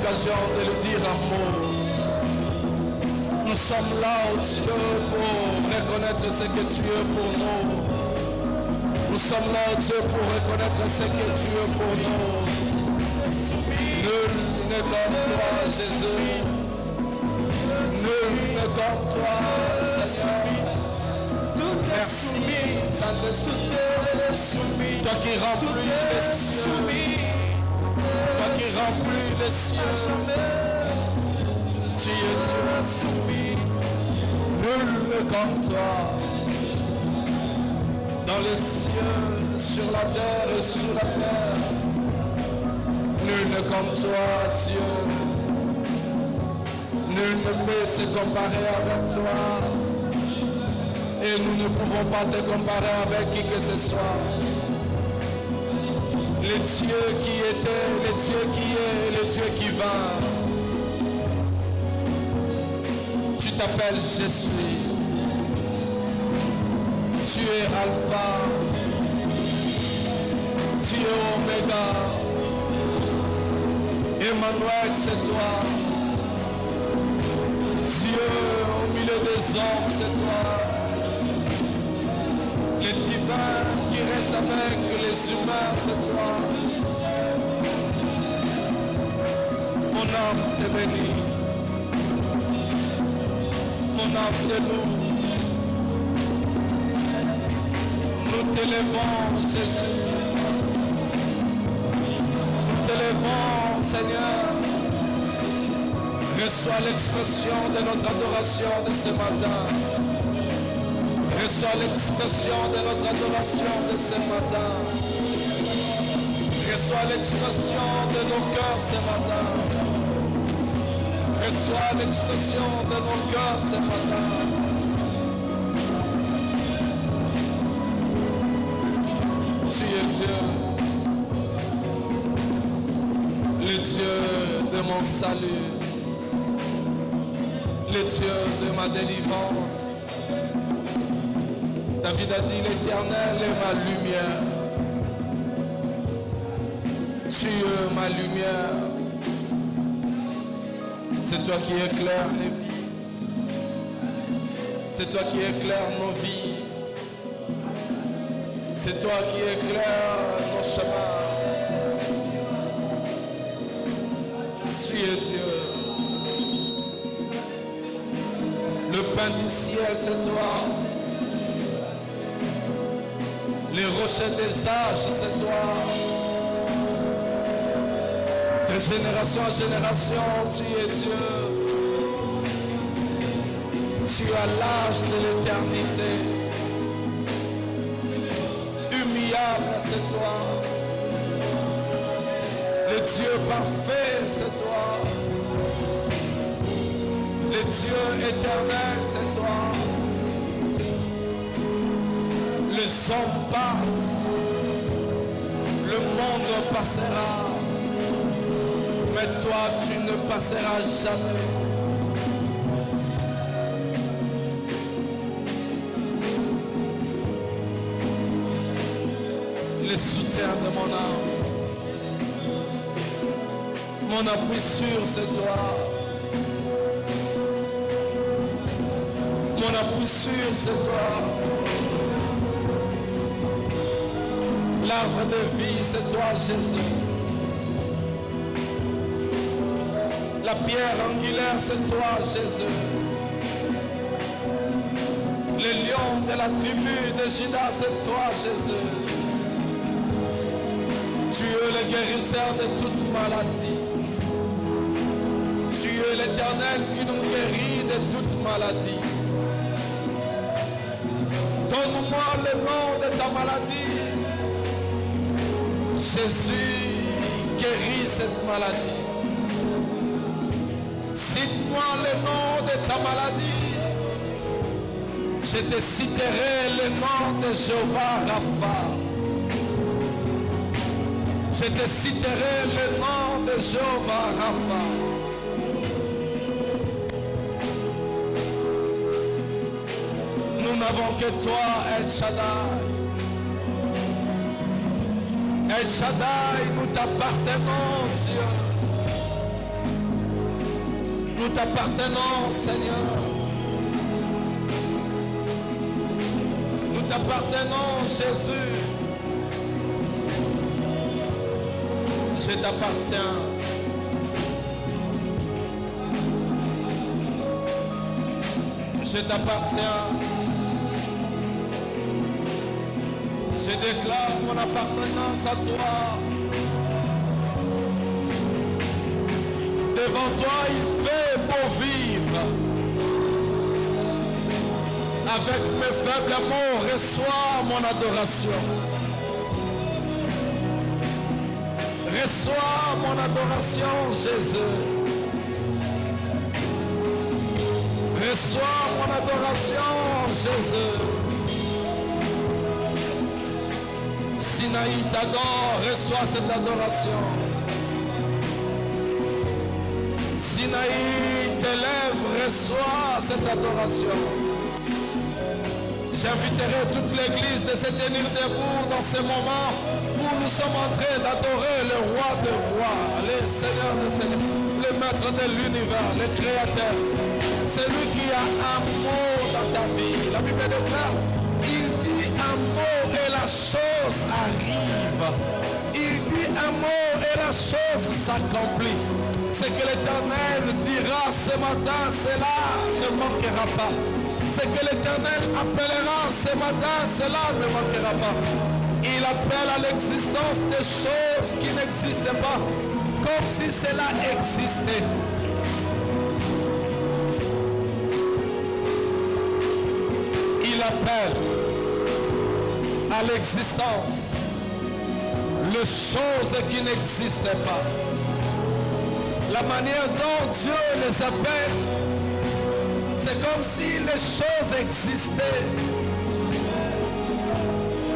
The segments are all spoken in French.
l'occasion de le dire en mots. Nous sommes là, oh Dieu, pour reconnaître ce que tu es pour nous. Nous sommes là, oh Dieu, pour reconnaître ce que tu es pour nous. Nul n'est comme toi, Jésus. Nul n'est comme toi, Seigneur. Merci, Saint-Esprit. Toi qui remplis les cieux. Toi qui remplis les cieux. Tu es Dieu. Nul n'est comme toi. Dans les cieux, sur la terre et sous la terre. Nul n'est comme toi, Dieu. Nul ne peut se comparer avec toi. Et nous ne pouvons pas te comparer avec qui que ce soit. Le Dieu qui était, le Dieu qui est, le Dieu qui va. Tu t'appelles Jésus. Tu es Alpha. Tu es Oméga. Emmanuel, c'est toi. Dieu au milieu des hommes, c'est toi. Le divin qui reste avec les humains, c'est toi. Mon âme te bénit. Mon âme te loue. Nous t'élevons, Jésus. Nous t'élevons, Seigneur. Reçois l'expression de notre adoration de ce matin. Reçois l'expression de notre adoration de ce matin. Reçois l'expression de nos cœurs ce matin. Reçois l'expression de nos cœurs ce matin. Tu es Dieu. Le Dieu de mon salut. Le Dieu de ma délivrance. David a dit, l'Éternel est ma lumière. Tu es ma lumière. C'est toi qui éclaires les vies. C'est toi qui éclaires nos vies. C'est toi qui éclaires nos chemins. Tu es Dieu. Le pain du ciel, c'est toi. Les rochers des âges, c'est toi. De génération en génération, tu es Dieu. Tu as l'âge de l'éternité. Humiliable, c'est toi. Le Dieu parfait, c'est toi. Le Dieu éternel, c'est toi. Les hommes passent, le monde passera, mais toi tu ne passeras jamais. Le soutien de mon âme, mon appui sûr, c'est toi. Mon appui sûr, c'est toi. L'arbre de vie, c'est toi, Jésus. La pierre angulaire, c'est toi, Jésus. Le lion de la tribu de Juda, c'est toi, Jésus. Tu es le guérisseur de toute maladie. Tu es l'Éternel qui nous guérit de toute maladie. Donne-moi le nom de ta maladie. Jésus guérit cette maladie. Cite-moi le nom de ta maladie. Je te citerai le nom de Jéhovah Rapha. Je te citerai le nom de Jéhovah Rapha. Nous n'avons que toi, El Shaddai. El Shaddai, nous t'appartenons, Dieu. Nous t'appartenons, Seigneur. Nous t'appartenons, Jésus. Je t'appartiens. Je t'appartiens. Je déclare mon appartenance à toi. Devant toi, il fait beau vivre. Avec mes faibles amours, reçois mon adoration. Reçois mon adoration, Jésus. Reçois mon adoration, Jésus. Sinaï t'adore, reçois cette adoration. Sinaï t'élève, reçois cette adoration. J'inviterai toute l'église de se tenir debout dans ce moment où nous sommes en train d'adorer le roi des rois, le Seigneur des seigneurs, le maître de l'univers, le créateur. Celui qui a un mot dans ta vie. La Bible déclare, il dit un mot et la chose arrive. Il dit un mot et la chose s'accomplit. Ce que l'Éternel dira ce matin, cela ne manquera pas. Ce que l'Éternel appellera ce matin, cela ne manquera pas. Il appelle à l'existence des choses qui n'existent pas, comme si cela existait. Il appelle à l'existence les choses qui n'existaient pas. La manière dont Dieu les appelle, c'est comme si les choses existaient.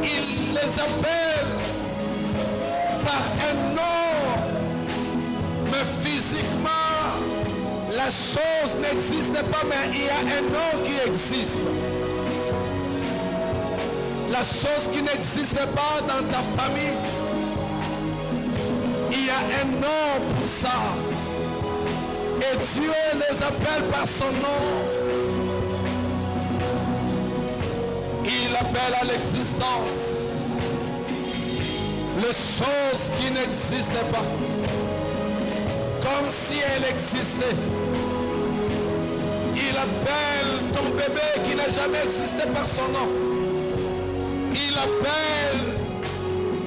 Il les appelle par un nom, mais physiquement, la chose n'existe pas, mais il y a un nom qui existe. La chose qui n'existe pas dans ta famille, il y a un nom pour ça. Et Dieu les appelle par son nom. Il appelle à l'existence les choses qui n'existaient pas, comme si elles existaient. Il appelle ton bébé qui n'a jamais existé par son nom. Il appelle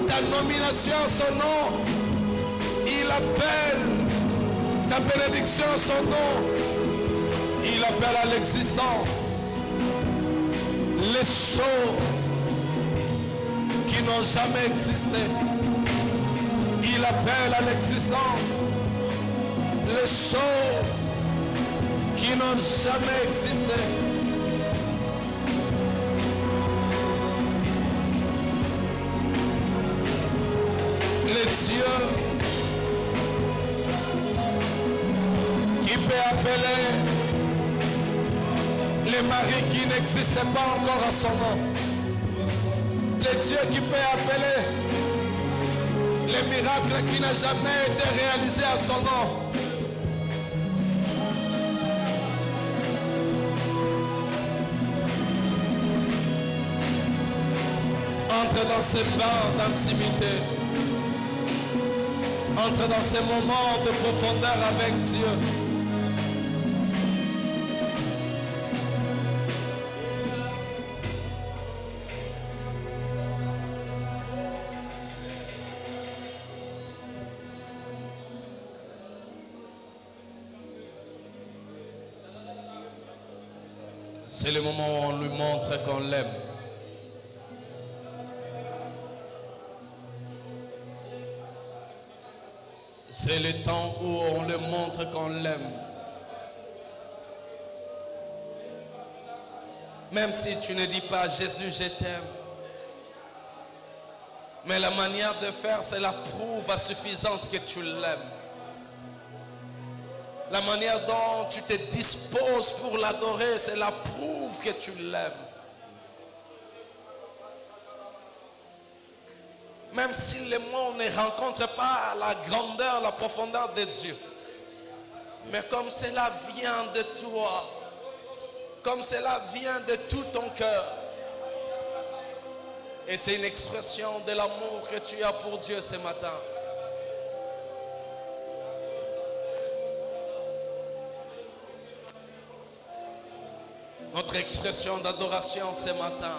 ta nomination son nom. Il appelle ta bénédiction son nom. Il appelle à l'existence les choses qui n'ont jamais existé. Il appelle à l'existence les choses qui n'ont jamais existé. Les dieux qui peut appeler les maris qui n'existaient pas encore à son nom. Les dieux qui peut appeler les miracles qui n'ont jamais été réalisés à son nom. Entre dans ces bains d'intimité. Entre dans ces moments de profondeur avec Dieu. C'est le moment où on lui montre qu'on l'aime. C'est le temps où on le montre qu'on l'aime. Même si tu ne dis pas Jésus, je t'aime. Mais la manière de faire, c'est la prouve à suffisance que tu l'aimes. La manière dont tu te disposes pour l'adorer, c'est la prouve que tu l'aimes. Même si les mots ne rencontrent pas la grandeur, la profondeur de Dieu. Mais comme cela vient de toi, comme cela vient de tout ton cœur, et c'est une expression de l'amour que tu as pour Dieu ce matin. Notre expression d'adoration ce matin.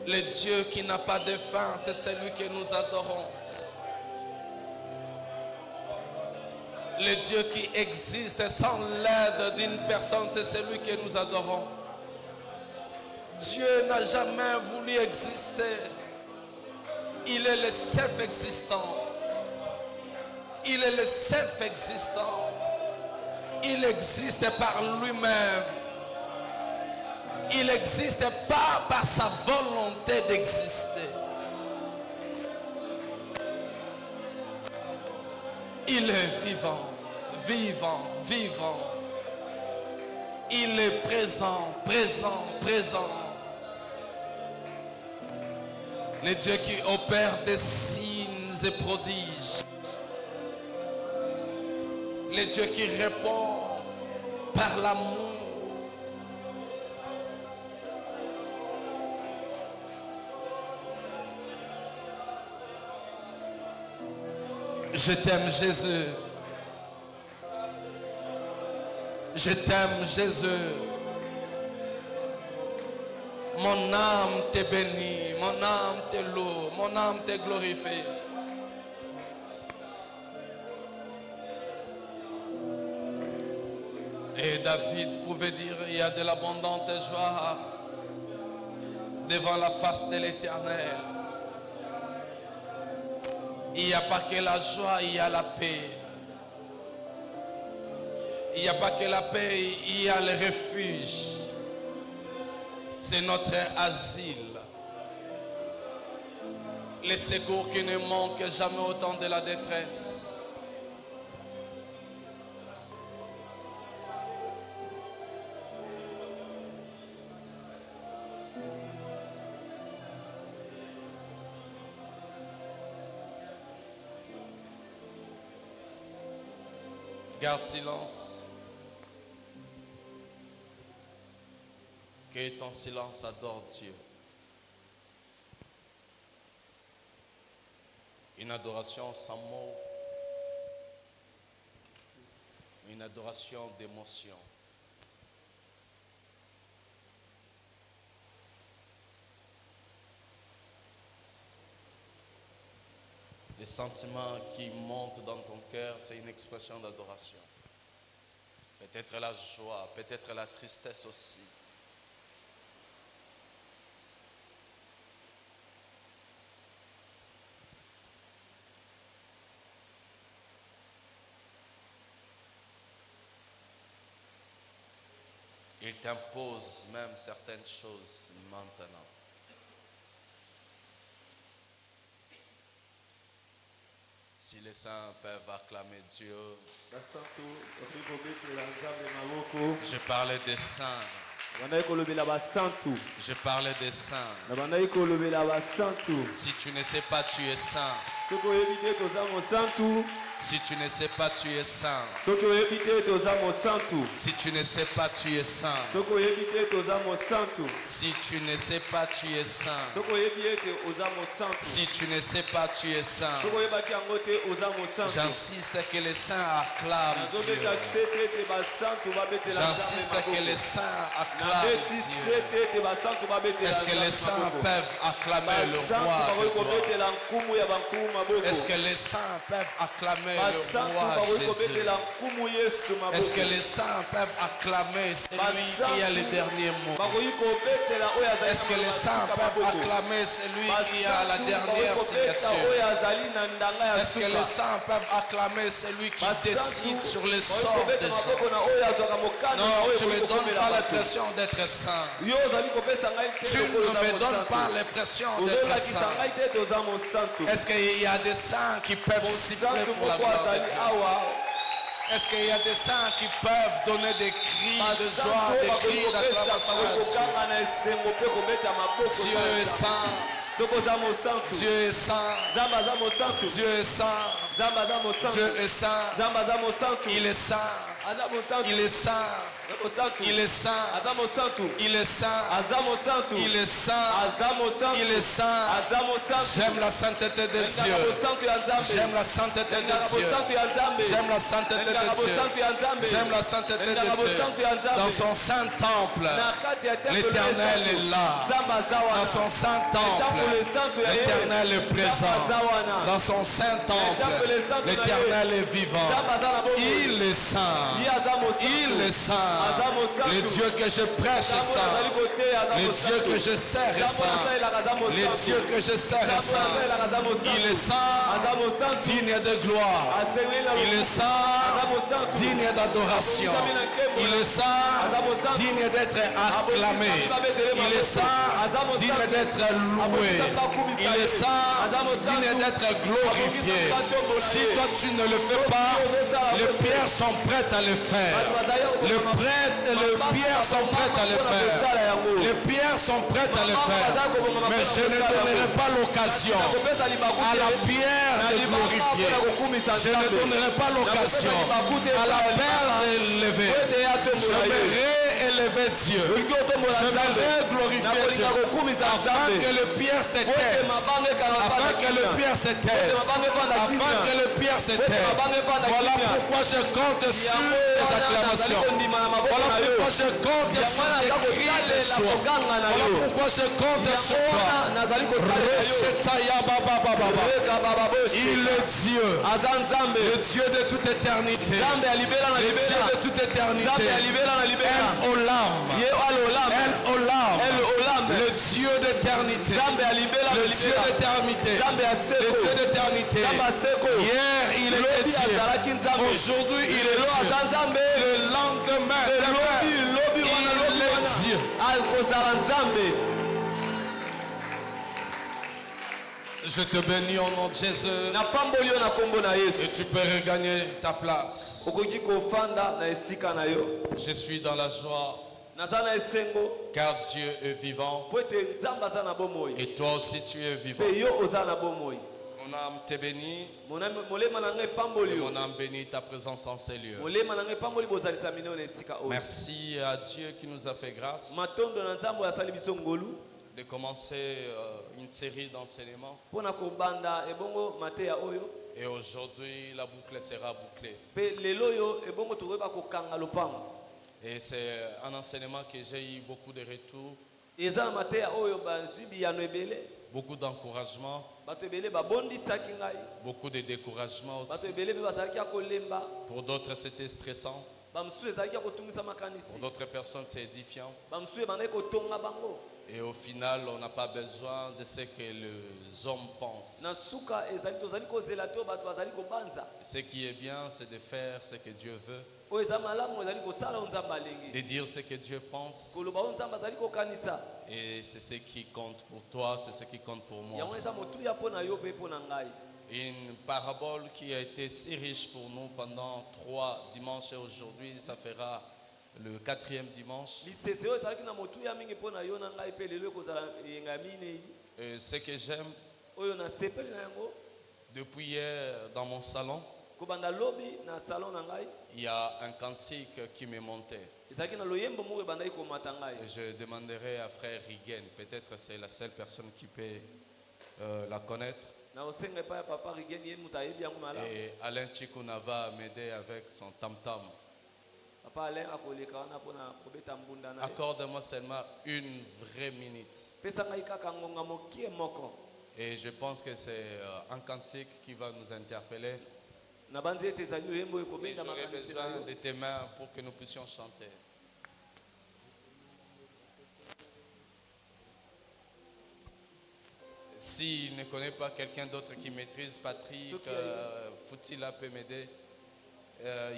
Le Dieu qui n'a pas de fin, c'est celui que nous adorons. Le Dieu qui existe sans l'aide d'une personne, c'est celui que nous adorons. Dieu n'a jamais voulu exister. Il est le self-existant. Il est le self-existant. Il existe par lui-même. Il n'existe pas par sa volonté d'exister. Il est vivant, vivant, vivant. Il est présent, présent, présent. Le Dieu qui opère des signes et prodiges. Le Dieu qui répond par l'amour. Je t'aime Jésus. Je t'aime Jésus. Mon âme te bénit, mon âme te loue, mon âme te glorifie. Et David pouvait dire, il y a de l'abondante joie devant la face de l'Éternel. Il n'y a pas que la joie, il y a la paix. Il n'y a pas que la paix, il y a le refuge. C'est notre asile. Le secours qui ne manque jamais au temps de la détresse. Garde silence. Que ton silence adore Dieu. Une adoration sans mots. Une adoration d'émotion. Les sentiments qui montent dans ton cœur, c'est une expression d'adoration. Peut-être la joie, peut-être la tristesse aussi. Il t'impose même certaines choses maintenant. Si les saints peuvent acclamer Dieu, je parlais des saints. Je parlais des saints. Si tu ne sais pas, tu es saint. Si tu ne sais pas, tu es saint. Si tu ne sais pas, tu es saint. Si tu ne sais pas, tu es saint. Si tu ne sais pas, tu es saint. J'insiste que les saints acclament Dieu. J'insiste que les saints acclament Dieu. Est-ce que les saints peuvent acclamer le roi de gloire? Est-ce que les saints peuvent acclamer le roi Jésus? Est-ce que les saints peuvent acclamer celui qui a le dernier mot? Est-ce que les saints peuvent acclamer celui qui a la dernière signature? Est-ce que les saints peuvent acclamer celui qui décide sur le sort des gens? Non, tu ne me donnes pas l'impression d'être saint. Tu ne me donnes pas l'impression d'être saint. Est-ce qu'il y a des saints qui peuvent siffler pour la gloire de Dieu? Est-ce qu'il y a des saints qui peuvent donner des cris de joie, des cris d'acclamation à Dieu? Dieu est saint. Dieu est saint. Dieu est saint. Dieu est saint. Il est saint. Il est saint. Il est saint. Il est saint. Il est saint. Il est saint. J'aime la sainteté de Dieu. J'aime la sainteté de Dieu. J'aime la sainteté de Dieu. J'aime la sainteté de Dieu. Dans son saint temple, l'Éternel est là. Dans son saint temple, l'Éternel est présent. Dans son saint temple, l'Éternel est vivant. Il est saint. Il est saint. Le Dieu que je prêche est saint. Le Dieu que je sers est saint. Le Dieu que je sers est saint. Il est saint, digne de gloire. Il est saint, digne d'adoration. Il est saint, digne d'être acclamé. Il est saint, digne d'être loué. Il est saint, digne d'être glorifié. Si toi tu ne le fais pas, les pierres sont prêtes à le faire. Les pierres sont prêtes à le faire. Les pierres sont prêtes à le faire. Mais je ne donnerai pas l'occasion à la pierre de glorifier. Je ne donnerai pas l'occasion à la pierre de lever. Je vais réélever Dieu. Je vais glorifier Dieu. Afin que le pierre se taise. Afin que le pierre se taise. Afin que le pierre se taise. Voilà pourquoi je compte sur tes acclamations. Voilà pourquoi je compte sur tes cris de joie. Voilà pourquoi je compte sur toi. Il est Dieu. Le Dieu de toute éternité. Le Dieu de toute éternité. El Olam. El Olam. Le Dieu d'éternité. Le Dieu d'éternité. Le Dieu d'éternité. Hier il était Dieu. Aujourd'hui il est Dieu. Le lendemain, il est Dieu. Je te bénis au nom de Jésus. Et tu peux regagner ta place. Je suis dans la joie. Car Dieu est vivant. Et toi aussi tu es vivant. Mon âme te bénit. Mon âme bénit ta présence en ces lieux. Merci à Dieu qui nous a fait grâce de commencer une série d'enseignements. Et aujourd'hui, la boucle sera bouclée. Et c'est un enseignement que j'ai eu beaucoup de retours. Beaucoup d'encouragement. Beaucoup de découragement aussi. Pour d'autres, c'était stressant. Pour d'autres personnes, c'est édifiant. Et au final, on n'a pas besoin de ce que les hommes pensent. Ce qui est bien, c'est de faire ce que Dieu veut. De dire ce que Dieu pense. Et c'est ce qui compte pour toi, c'est ce qui compte pour moi aussi. Une parabole qui a été si riche pour nous pendant 3 dimanches et aujourd'hui, ça fera le 4e dimanche. Et ce que j'aime, depuis hier dans mon salon, il y a un cantique qui m'est monté. Et je demanderai à frère Rigen, peut-être c'est la seule personne qui peut la connaître. Et Alain Chikuna va m'aider avec son tam-tam. Accorde-moi seulement une vraie minute. Et je pense que c'est un cantique qui va nous interpeller. Et j'aurai besoin de tes mains pour que nous puissions chanter. S'il ne connaît pas quelqu'un d'autre qui maîtrise, Patrick, Foutila peut m'aider.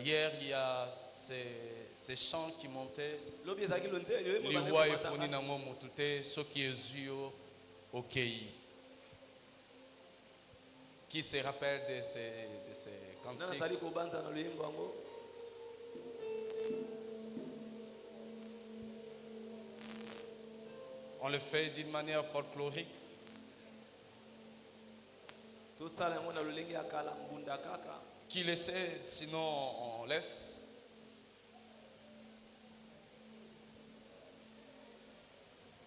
Hier, il y a ces chants qui montaient. Liwa et Poninamo Mutute, Soki Ezio, Okei. Qui se rappelle de ces cantiques? On le fait d'une manière folklorique. Qui le sait, sinon on laisse.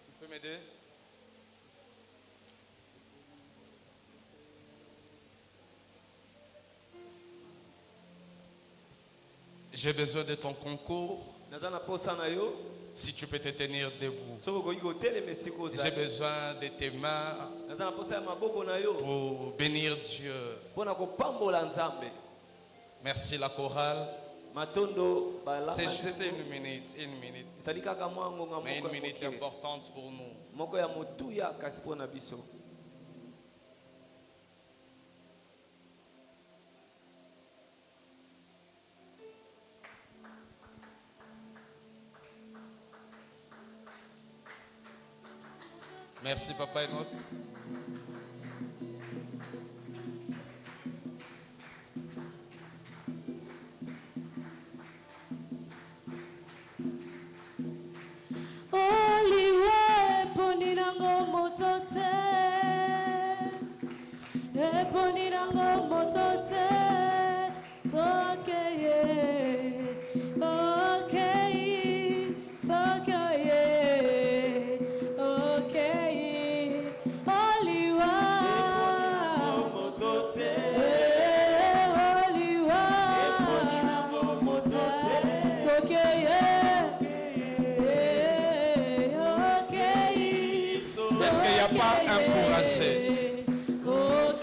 Tu peux m'aider? J'ai besoin de ton concours. Si tu peux te tenir debout. J'ai besoin de tes mains pour bénir Dieu. Merci la chorale. C'est juste une minute. Mais une minute importante pour nous. Merci Papa Enoch.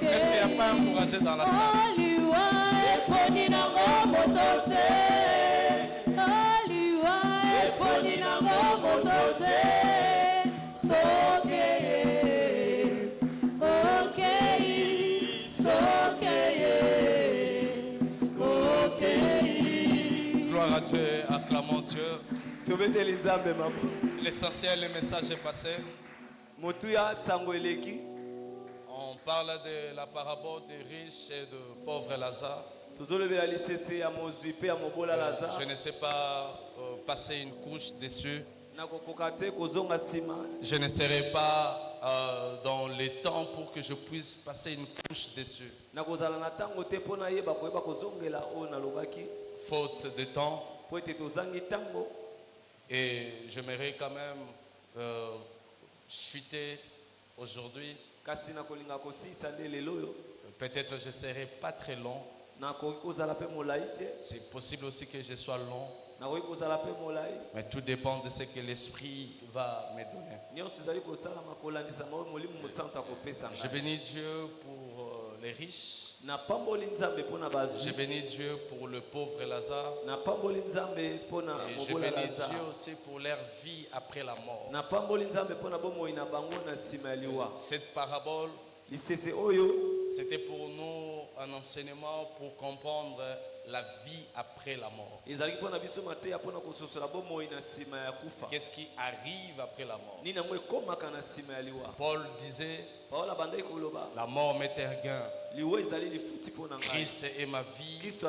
Est-ce qu'il n'y a pas encouragé dans la salle? Gloire à Dieu, acclamons Dieu. L'essentiel, le message est passé. On parle de la parabole des riches et de pauvre Lazare. Je ne sais pas passer une couche dessus. Je ne serai pas dans les temps pour que je puisse passer une couche dessus. Faute de temps. Et j'aimerais quand même chuter aujourd'hui. Peut-être je ne serai pas très long. C'est possible aussi que je sois long. Mais tout dépend de ce que l'Esprit va me donner. Je bénis Dieu pour les riches. Je bénis Dieu pour le pauvre Lazare. Et je bénis Dieu aussi pour leur vie après la mort. Cette parabole, c'était pour nous un enseignement pour comprendre la vie après la mort. Qu'est-ce qui arrive après la mort? Paul disait, la mort m'est un gain. Christ est ma vie. Christ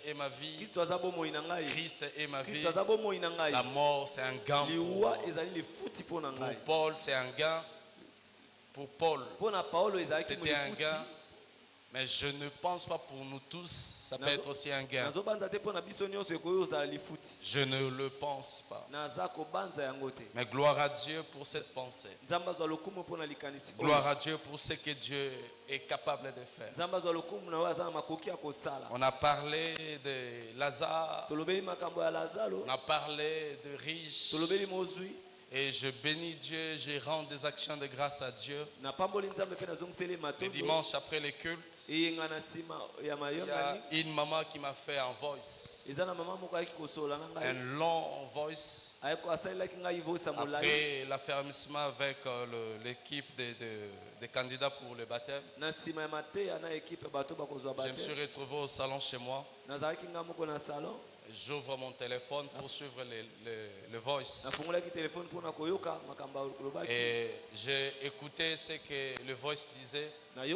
est ma vie. Christ est ma vie. La mort c'est un gain pour Paul, c'est un gain. Pour Paul, c'était un gain. Mais je ne pense pas pour nous tous, ça peut être aussi un gain. Je ne le pense pas. Mais gloire à Dieu pour cette pensée. Gloire à Dieu pour ce que Dieu est capable de faire. On a parlé de Lazare. On a parlé de riches. Et je bénis Dieu, je rends des actions de grâce à Dieu. Le dimanche après le culte, il y a une maman qui m'a fait un voice. Un long voice. Après l'affermissement avec l'équipe des candidats pour le baptême, je me suis retrouvé au salon chez moi. J'ouvre mon téléphone pour suivre le voice. Et j'ai écouté ce que le voice disait. Et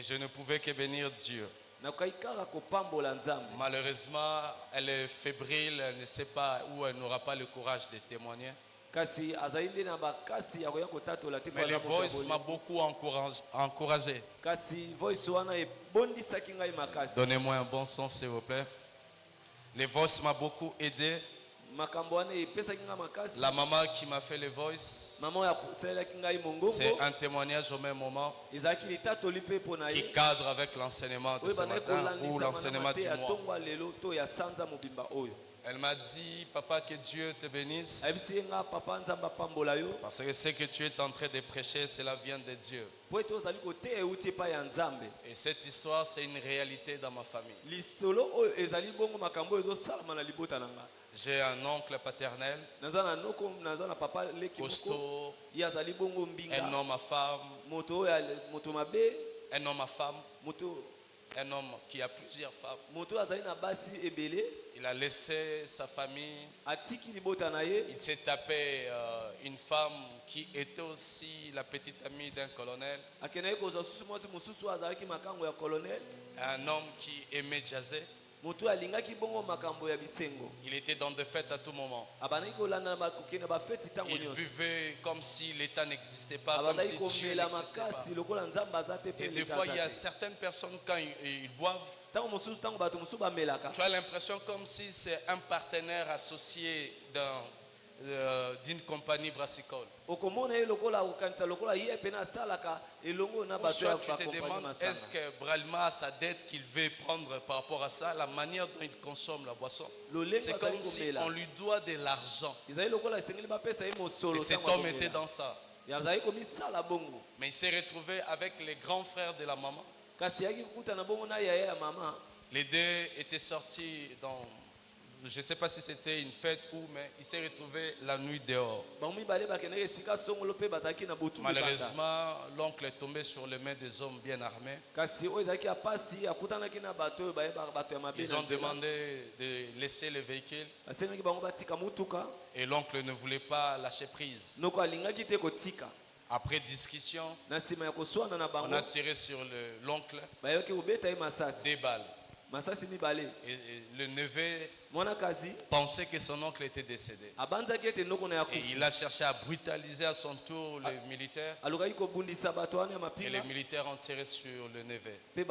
je ne pouvais que bénir Dieu. Malheureusement, elle est fébrile, elle ne sait pas où elle n'aura pas le courage de témoigner. Mais le voice m'a beaucoup encouragé. Donnez-moi un bon son, s'il vous plaît. Le voice m'a beaucoup aidé. La maman qui m'a fait le voice, c'est un témoignage au même moment qui cadre avec l'enseignement de ce matin ou l'enseignement du mois. Elle m'a dit, papa, que Dieu te bénisse. Parce que ce que tu es en train de prêcher, cela vient de Dieu. Et cette histoire, c'est une réalité dans ma famille. J'ai un oncle paternel, costaud, un homme à femme, un homme qui a plusieurs femmes. Il a laissé sa famille. Il s'est tapé une femme qui était aussi la petite amie d'un colonel. Un homme qui aimait jazzer. Il était dans des fêtes à tout moment. Il buvait comme si l'État n'existait pas, comme si Dieu n'existait pas. Et des fois, il y a certaines personnes, quand ils boivent, tu as l'impression comme si c'est un partenaire associé d'une compagnie brassicole. Ou soit tu te demandes, est-ce que Bralma a sa dette qu'il veut prendre par rapport à ça, la manière dont il consomme la boisson. C'est comme si on lui doit de l'argent. Et cet homme était dans ça. Mais il s'est retrouvé avec les grands frères de la maman. Les deux étaient sortis dans... Je ne sais pas si c'était une fête ou, mais il s'est retrouvé la nuit dehors. Malheureusement, l'oncle est tombé sur les mains des hommes bien armés. Ils ont demandé de laisser le véhicule. Et l'oncle ne voulait pas lâcher prise. Après discussion, on a tiré sur l'oncle 2 balles. Et le neveu pensait que son oncle était décédé. Et il a cherché à brutaliser à son tour les militaires. Et les militaires ont tiré sur le neveu. Et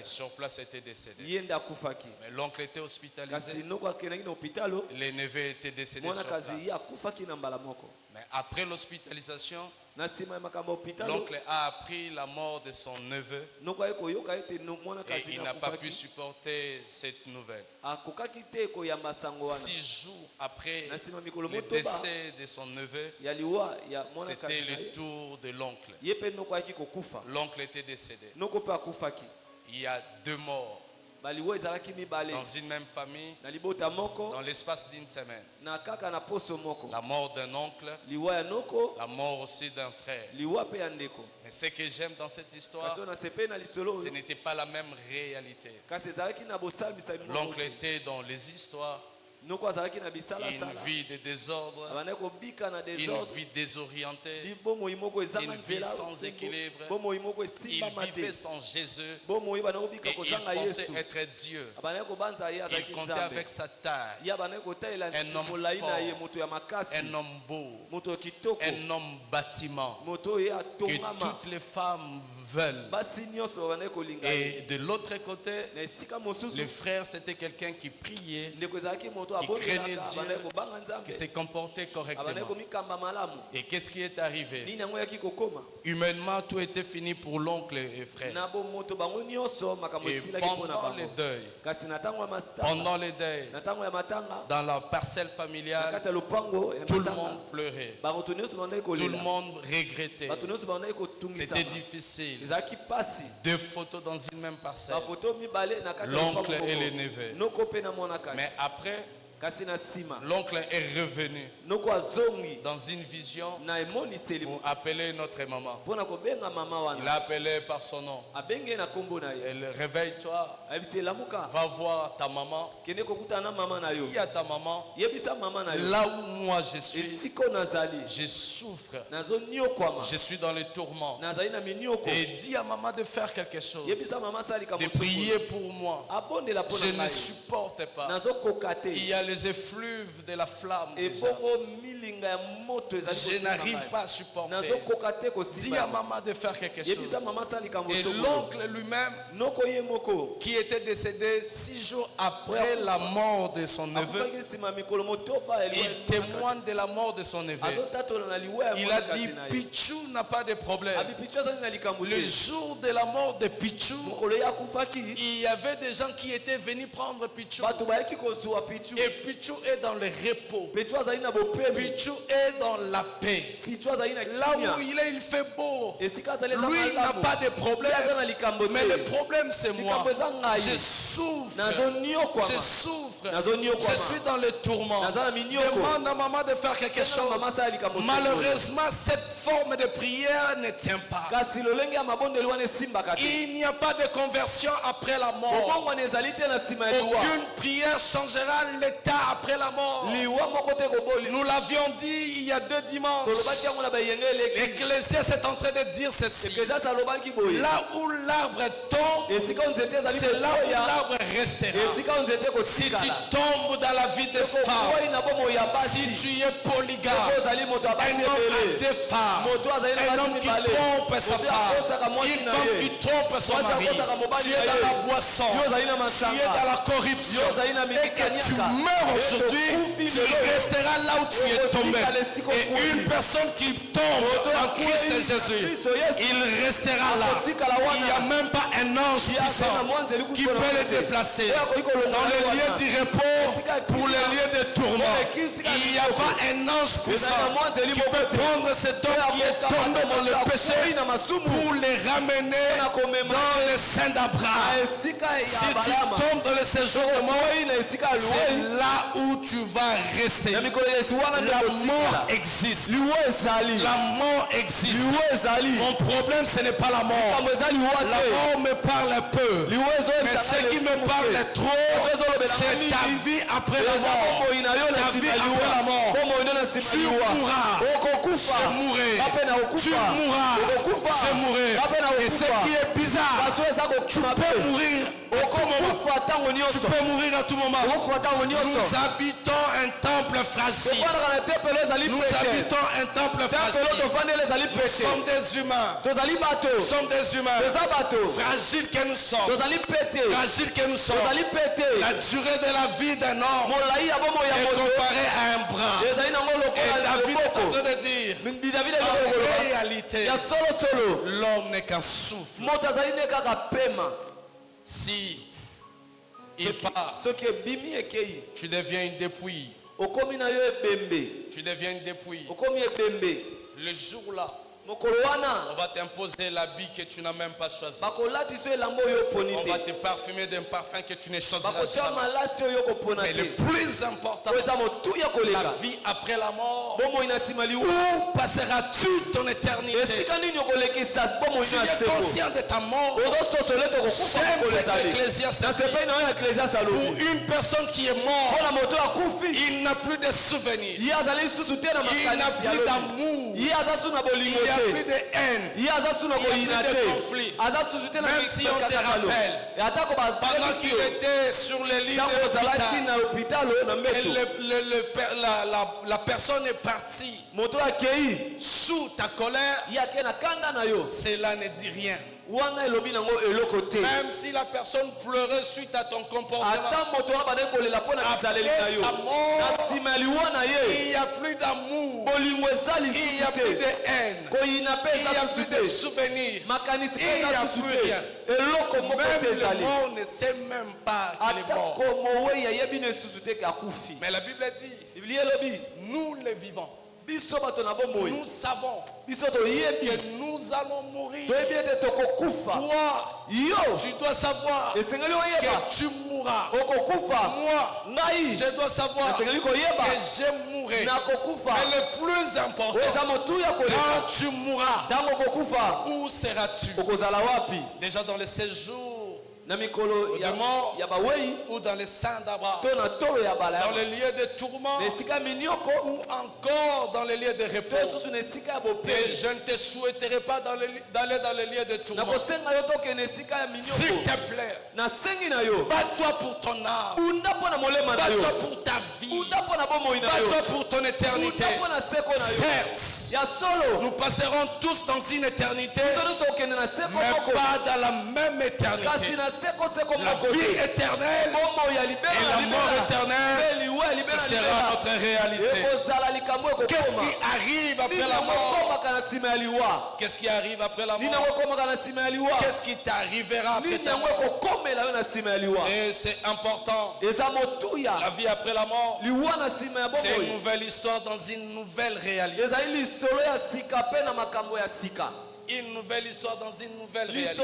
sur place, il était décédé. Mais l'oncle était hospitalisé. Le neveu était décédé sur place. Mais après l'hospitalisation, l'oncle a appris la mort de son neveu. Et il n'a pas pu supporter cette nouvelle. 6 jours après le décès de son neveu, c'était le tour de l'oncle. L'oncle était décédé. Il y a 2 morts dans une même famille dans l'espace d'une semaine. La mort d'un oncle, la mort aussi d'un frère. Mais ce que j'aime dans cette histoire, ce n'était pas la même réalité. L'oncle était dans les histoires. Une vie de désordre, une vie désorientée, une vie sans équilibre. Il vivait sans Jésus et il pensait être Dieu. Il comptait avec sa taille, un homme fort, un homme beau, un homme bâtiment que toutes les femmes veulent. Et de l'autre côté, le frère, c'était quelqu'un qui priait, qui craignait Dieu, qui se comportait correctement. Et qu'est-ce qui est arrivé? Humainement, tout était fini pour l'oncle et frère. Et pendant le deuil, dans la parcelle familiale, tout le monde pleurait. Tout le monde regrettait. C'était difficile. 2 photos dans une même parcelle. L'oncle et le neveu. Mais après, l'oncle est revenu dans une vision pour appeler notre maman. Il a appelé par son nom. Elle, réveille-toi, va voir ta maman. Dis à ta maman, là où moi je suis, je souffre, je suis dans les tourments. Et dis à maman de faire quelque chose, de prier pour moi. Je ne supporte pas. Il y a les effluves de la flamme. Déjà. Je n'arrive pas à supporter. Dis à maman de faire quelque chose. Et l'oncle lui-même, qui était décédé 6 jours après la mort de son neveu, il témoigne de la mort de son neveu. Il a dit, Pichou n'a pas de problème. Le jour de la mort de Pichou, il y avait des gens qui étaient venus prendre Pichou. Et Pichou est dans le repos. Pichou est dans la paix. Là où il est, il fait beau. Lui, il n'a pas de problème. Mais le problème, c'est moi. Je souffre. Je souffre. Je suis dans le tourment. Demande à maman de faire quelque chose. Malheureusement, cette forme de prière ne tient pas. Il n'y a pas de conversion après la mort. Aucune prière changera l'état après la mort. Nous l'avions dit il y a 2 dimanches. L'Ecclésiaste est en train de dire ceci. Là où l'arbre tombe, c'est là où l'arbre restera. Si tu tombes dans la vie des femmes, si tu es polygame, un homme a 2 femmes, un homme qui trompe sa femme, une femme qui trompe son mari, tu es dans la boisson, tu es dans la corruption, et que tu meurs aujourd'hui, tu resteras là où tu es tombé. Et une personne qui tombe en Christ Jésus, il restera là. Il n'y a même pas un ange puissant qui peut le déplacer dans le lieu du repos pour le lieu de tourment. Il n'y a pas un ange puissant qui peut prendre cet homme qui est tombé dans le péché pour le ramener dans le sein d'Abraham. Si tu tombes dans le séjour de mort, c'est là où tu vas rester. La mort existe. La mort existe. Mon problème, ce n'est pas la mort. La mort me parle peu. Mais ce qui me parle trop, c'est ta vie après la mort. Ta vie après la mort. Tu mourras. Je mourrai. Tu mourras. Je mourrai. Et ce qui est bizarre, tu peux mourir. Tu peux mourir à tout moment. Nous habitons un temple fragile. Nous habitons un temple fragile. Nous sommes des humains. Nous sommes des humains. Fragiles que nous sommes. Fragiles que nous sommes. La durée de la vie d'un homme est comparée à un bras. Et David est en train de dire, en réalité, l'homme n'est qu'un souffle. Si il part, tu deviens une dépouille. Tu deviens une dépouille. Le jour-là, on va t'imposer l'habit que tu n'as même pas choisi. On va te parfumer d'un parfum que tu ne choisiras jamais. Mais le plus important, la vie après la mort. Où passeras-tu ton éternité? Tu es conscient de ta mort. J'aime cette Ecclésiaste. Pour une personne qui est morte, il n'a plus de souvenirs. Il n'a plus d'amour. Il n'y a plus de haine. Il n'y a plus de conflit. Même si on te rappelle, pendant qu'il était sur le lit de l'hôpital, la personne est partie sous ta colère, cela ne dit rien. Même si la personne pleurait suite à ton comportement, après sa mort, il n'y a plus d'amour, il n'y a plus de haine, il n'y a plus de souvenirs, il n'y a plus rien. Même le mort ne sait même pas qu'il est mort. Mais la Bible dit, nous les vivants, nous savons que nous allons mourir. Toi, tu dois savoir que tu mourras. Moi, je dois savoir que je mourrai. Mais le plus important, quand tu mourras, où seras-tu? Déjà dans le séjour au démon ou dans les seins d'Abraham, dans les lieux de tourment ou encore dans les lieux de repos. Et je ne te souhaiterais pas d'aller dans les lieux de tourment. S'il te plaît, bats-toi pour ton âme, bats-toi pour ta vie, bats-toi pour ton éternité. Certes, nous passerons tous dans une éternité, mais pas dans la même éternité. La vie éternelle et la mort éternelle, ce sera notre réalité. Qu'est-ce qui arrive après la mort? Qu'est-ce qui arrive après la mort? Qu'est-ce qui t'arrivera après ta mort? Et c'est important. La vie après la mort, c'est une nouvelle histoire dans une nouvelle réalité. Une nouvelle histoire dans une nouvelle réalité.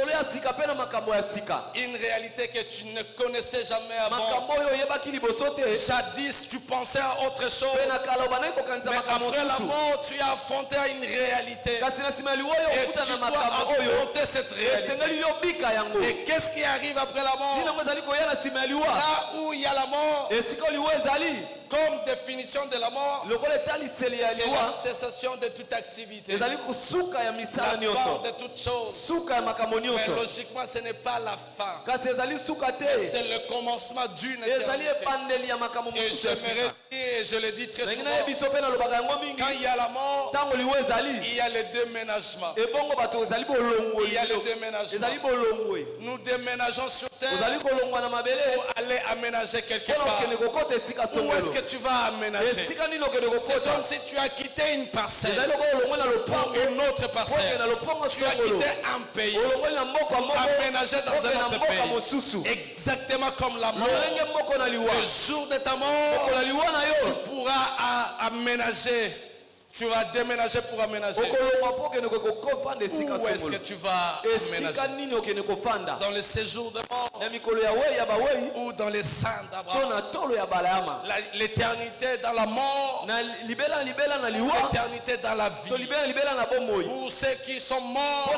Une réalité que tu ne connaissais jamais avant. Jadis, tu pensais à autre chose. Mais après la mort, tu as affronté à une réalité. Et tu dois affronter cette réalité. Et qu'est-ce qui arrive après la mort? Là où il y a la mort, comme définition de la mort, c'est la cessation de toute activité. La fin de toute chose. Mais logiquement, ce n'est pas la fin. C'est le commencement d'une éternité. Et j'aimerais dire, et je le dis très souvent, quand il y a la mort, il y a le déménagement. Il y a le déménagement. Nous déménageons sur terre pour aller aménager quelque part. Où est-ce que tu vas aménager? C'est comme si tu as quitté une parcelle pour une autre parcelle. Tu as quitté un pays pour aménager dans un autre pays. Exactement comme la mort. Le jour de ta mort, tu pourras aménager. Tu vas déménager pour aménager. Où est-ce que tu vas aménager? Dans le séjour de mort ou dans les seins d'Abraham? L'éternité dans la mort, l'éternité dans la vie. Pour ceux qui sont morts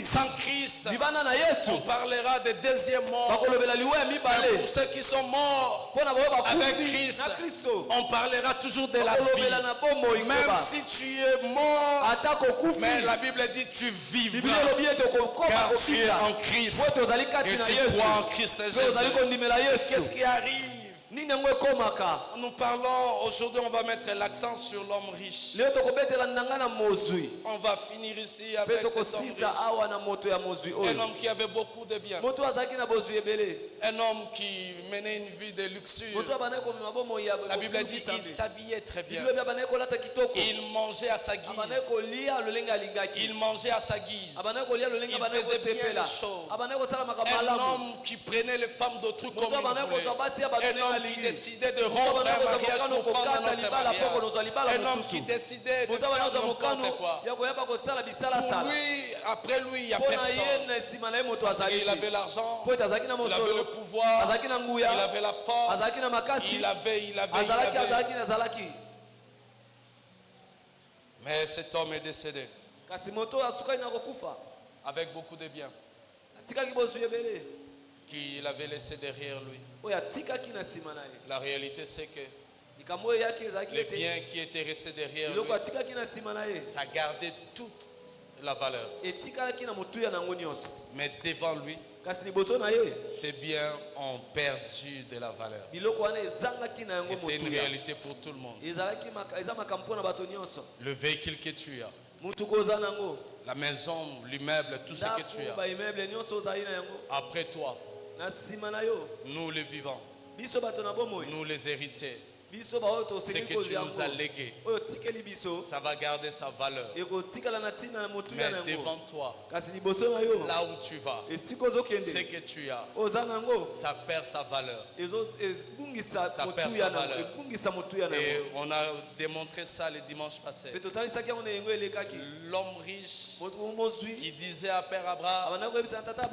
sans Christ, on parlera de deuxième mort. Mais pour ceux qui sont morts avec Christ, on parlera toujours de la vie. Même si tu es mort, mais la Bible dit tu vivras, car tu es en Christ et tu crois en Christ Jésus. Qu'est-ce qui arrive? Nous parlons aujourd'hui, on va mettre l'accent sur l'homme riche. On va finir ici avec cet homme riche. Un homme qui avait beaucoup de biens. Un homme qui menait une vie de luxure. La Bible dit qu'il s'habillait très bien. Il mangeait à sa guise. Il mangeait à sa guise. Il faisait bien les choses. Un homme qui prenait les femmes d'autrui comme il voulait. Un homme qui décidait de rompre un mariage pour prendre notre mariage. Un homme qui décidait de faire n'importe quoi. Pour lui, après lui, il n'y a personne. Parce qu'il avait l'argent, il avait le pouvoir, il avait la force, il avait. Mais cet homme est décédé avec beaucoup de biens qu'il avait laissé derrière lui. La réalité, c'est que les biens qui étaient restés derrière lui, ça gardait toute la valeur. Mais devant lui, ces biens ont perdu de la valeur. Et c'est une réalité pour tout le monde. Le véhicule que tu as, la maison, l'immeuble, tout ce que tu as, après toi, nous les vivants, nous les héritiers, ce que tu nous as légué, ça va garder sa valeur. Mais devant toi, là où tu vas, ce que tu as, ça perd sa valeur. Ça perd sa valeur. Et on a démontré ça le dimanche passé. L'homme riche qui disait à Père Abraham,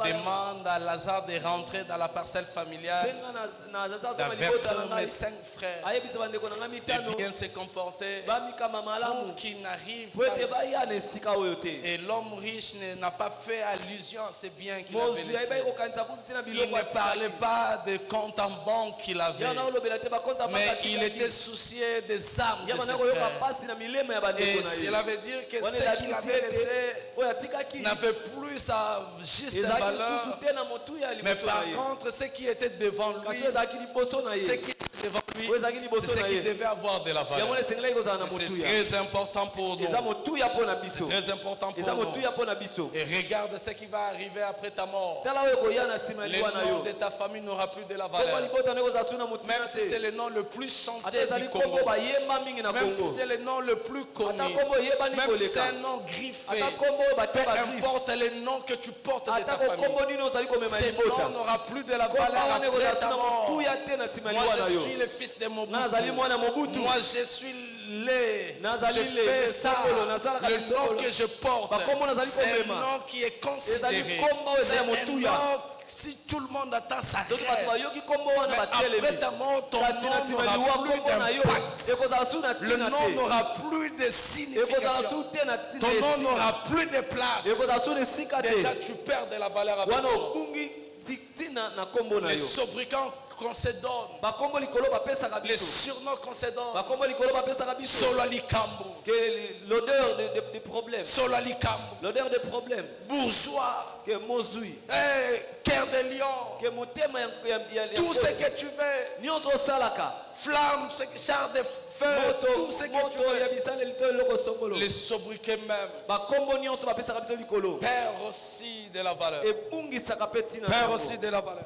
demande à Lazare de rentrer dans la parcelle familiale, d'avertir mes 5 frères de bien se comporter pour qu'il n'arrive pas ici. Et l'homme riche n'a pas fait allusion à ces biens qu'il avait laissés. Il ne parlait pas de compte en banque qu'il avait, mais il était soucié des âmes de ses frères. Et cela veut dire que ce qu'il avait laissé n'avait plus sa juste valeur. Mais par contre, ce qui était devant lui, c'est ce qui devait avoir de la valeur. C'est très important pour nous. C'est très important pour nous. Et regarde ce qui va arriver après ta mort. Le nom de ta famille n'aura plus de la valeur. Même si c'est le nom le plus chanté du Congo, même si c'est le nom le plus connu, même si c'est un nom griffé, peu importe le nom que tu portes de ta famille, ce nom n'aura plus de la valeur après ta mort. Moi je suis le fils de Mobutu. Moi je suis je fais ça. Le nom que je porte, c'est un nom qui est considéré. C'est un nom, si tout le monde attend sa rêve, mais après ta mort, ton nom n'aura plus d'impact. Le nom n'aura plus de signification. Ton nom n'aura plus de place. Déjà tu perds de la valeur avec toi. Les sobriquets qu'on se donne, les surnoms qu'on se donne, Solalikambo, l'odeur des problèmes, Solalikambo, l'odeur des problèmes, bourgeois, cœur de lion, tout ce que tu veux, flamme, char de feu, tout ce que tu veux. Les sobriquets même perd aussi de la valeur. Perd aussi de la valeur.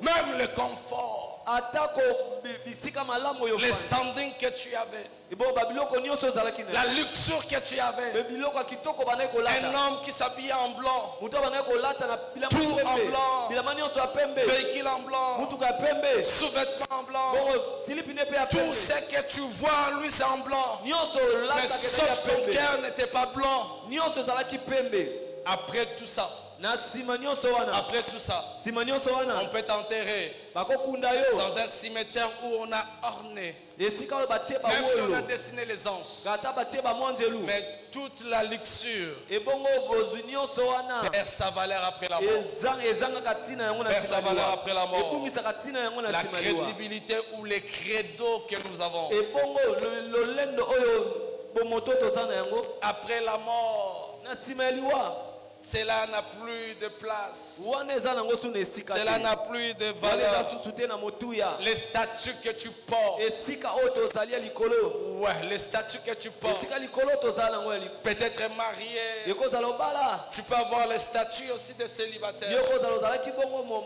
Même le confort, le standing que tu avais, la luxure que tu avais, un homme qui s'habille en blanc, tout en blanc, véhicule en blanc, sous-vêtements en blanc, tout ce que tu vois en lui c'est en blanc, mais sauf son cœur n'était pas blanc. Après tout ça, on peut t'enterrer dans un cimetière où on a orné, même si on a dessiné les anges, mais toute la luxure perd sa valeur après la mort. Perd sa valeur après la mort. La crédibilité ou les credos que nous avons après la mort, cela n'a plus de place. Cela n'a plus de valeur. Les statuts que tu portes, ouais, les statuts que tu portes, peut-être marié, tu peux avoir les statuts aussi de célibataire.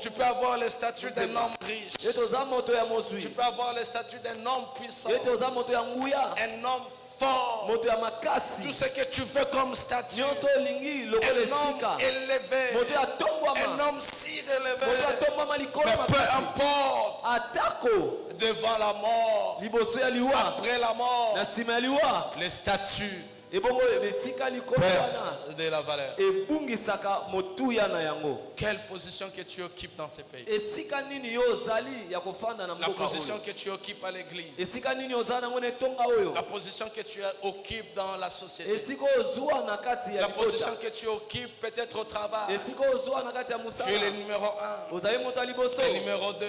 Tu peux avoir les statuts d'un homme riche. Tu peux avoir les statuts d'un homme puissant, un homme fort, tout ce que tu veux comme statut, un homme élevé, un homme si relevé, mais peu importe, devant la mort, après la mort, les statuts perdent de la valeur. Quelle position que tu occupes dans ce pays? La position que tu occupes à l'église, la position que tu occupes dans la société, la position que tu occupes peut-être au travail. Tu es le numéro 1, le numéro 2,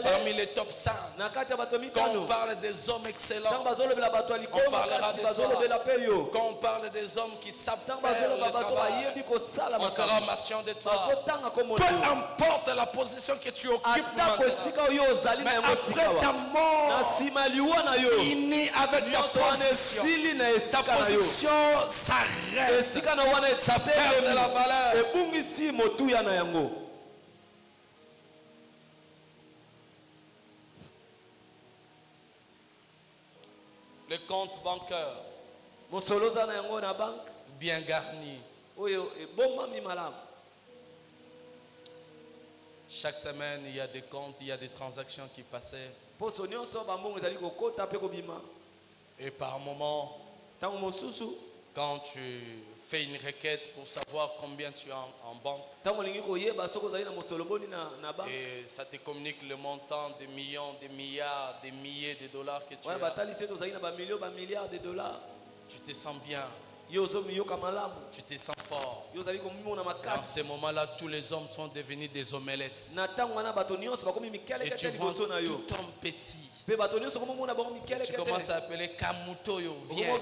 parmi les top 5. Quand on parle des hommes excellents, on parlera de toi. Quand on parle des hommes qui savent faire le travail, on fera mention de toi. Peu importe la position que tu occupes, mais après ta mort, finis avec ta position. Ta position s'arrête, ça perd de la valeur. Le compte bancaire bien garni. Chaque semaine, il y a des comptes, il y a des transactions qui passaient. Et par moment, quand tu fais une requête pour savoir combien tu as en banque. Et ça te communique le montant des millions, des milliards, des milliers de dollars que tu as. Tu te sens bien. Tu te sens fort. En ce moment-là, tous les hommes sont devenus des omelettes. Et tu vois tout homme petit. Tu commences à appeler Kamutoyo, viens.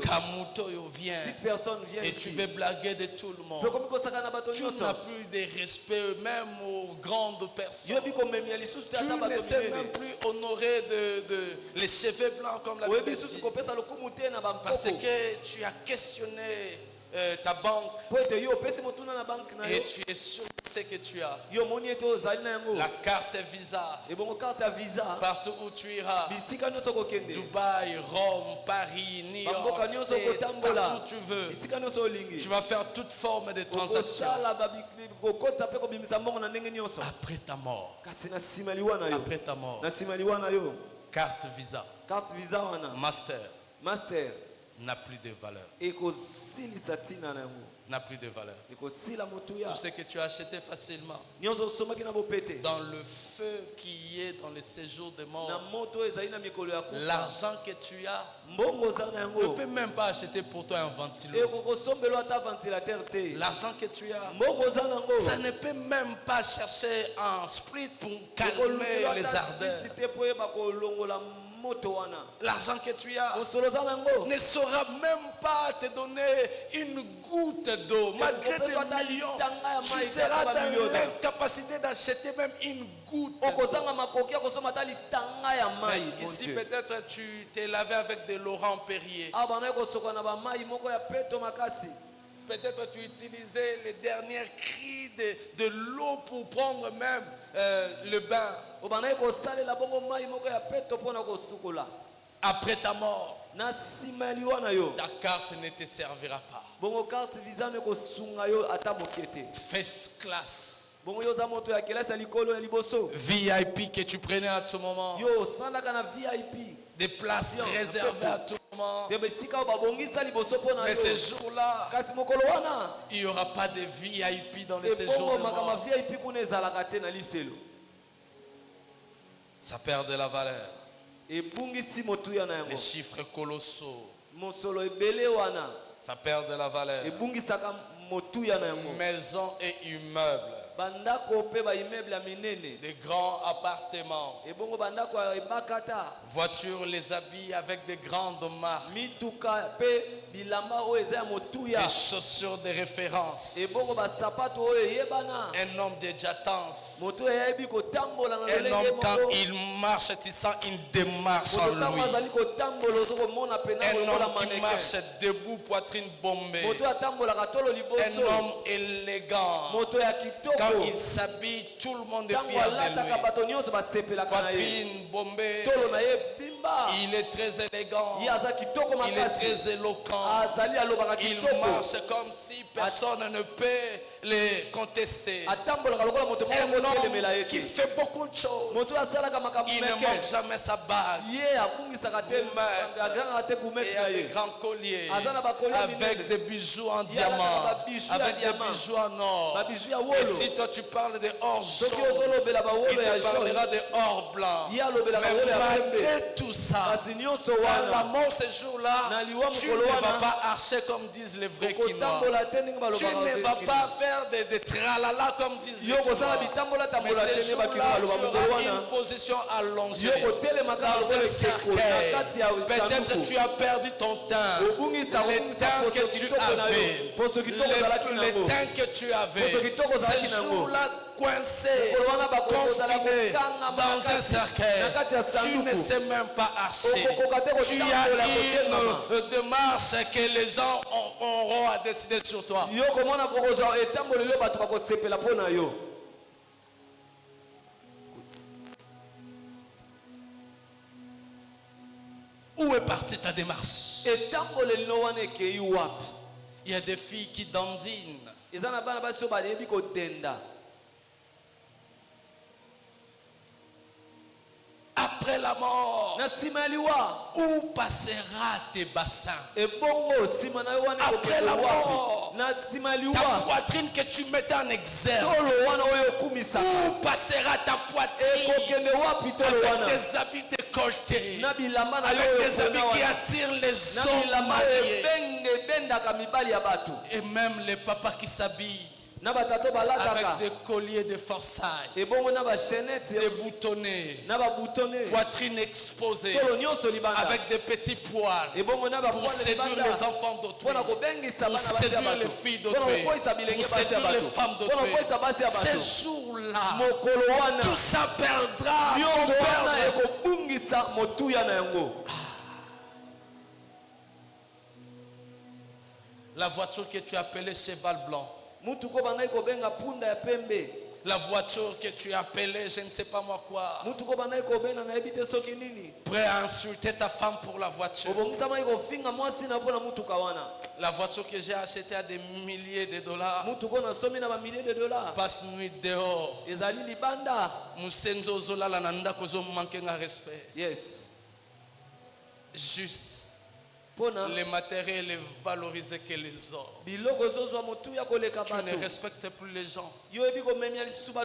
Kamutoyo, viens. Et tu veux blaguer de tout le monde. Tu n'as plus de respect même aux grandes personnes. Tu ne sais même plus honorer les cheveux blancs comme la Bible dit. Parce que tu as questionné ta banque et tu es sûr de ce que tu as. La carte Visa. Partout où tu iras, Dubaï, Rome, Paris, New York, States, partout où tu veux, tu vas faire toute forme de transaction. Après ta mort, carte Visa, Master n'a plus de valeur. N'a plus de valeur. Tout ce que tu as acheté facilement, dans le feu qui est dans le séjour de mort, l'argent que tu as ne peut même pas acheter pour toi un ventilateur. L'argent que tu as, ça ne peut même pas chercher un sprit pour calmer les ardeurs. L'argent que tu as ne saura même pas te donner une goutte d'eau. Malgré des millions, tu seras dans l'incapacité d'acheter même une goutte d'eau. Ici peut-être tu t'es lavé avec de Laurent Perrier. Peut-être tu utilisais les derniers cris de l'eau pour prendre même le bain. Après ta mort, ta carte ne te servira pas. First class, VIP que tu prenais à tout moment, des places réservées à tout moment. Mais ce jour-là, il n'y aura pas de VIP dans les séjours de mort. Ça perd de la valeur. Les chiffres colossaux, ça perd de la valeur. Maisons et immeubles, des grands appartements, voitures, les habits avec de grandes marques, des chaussures de référence, un homme de jatance, un homme quand il marche, tu sens une démarche en lui, un homme qui marche debout, poitrine bombée, un homme élégant. Quand il s'habille, tout le monde est fier de lui. Poitrine bombée, il est très élégant, il est très éloquent, il marche comme si personne ne peut les contester. Un homme qui fait beaucoup de choses. Il ne manque jamais sa bague. Et a des grands colliers avec des bijoux en diamant, avec des bijoux en or. Et si toi tu parles de or jaune, il te parlera de or blanc. Mais malgré tout ça, à la mort ce jour-là, tu ne vas pas archer comme disent les vrais Quinois. Tu ne vas pas faire des tralala comme disent les Quinois. Mais ce jour-là, tu auras une position allongée dans un cercueil. Peut-être tu as perdu ton teint. Le teint que tu avais. Le teint que tu avais. Ce jour-là, coincé, confiné dans un cercueil, tu ne sais même pas archer. Tu as une démarche que les gens auront à décider sur toi. Où est partie ta démarche? Il y a des filles qui dandinent. À après la mort, où passera tes bassins? Après la mort, ta poitrine que tu mettais en exergue, où passera ta poitrine avec des habits décolletés, avec des habits qui attirent les hommes mariés, et même les papas qui s'habillent avec des colliers de forçailles, des boutonnés, poitrine exposée, avec des petits poils, pour séduire les enfants d'autrui, pour séduire les filles d'autrui, pour séduire les femmes d'autrui. Ces jours-là, tout ça perdra. La voiture que tu appelais cheval blanc, la voiture que tu appelais je ne sais pas moi quoi, prêt à insulter ta femme pour la voiture. La voiture que j'ai achetée à des milliers de dollars, passe nuit dehors, yes. Juste le matériel est valorisé que les autres. Tu ne respectes plus les gens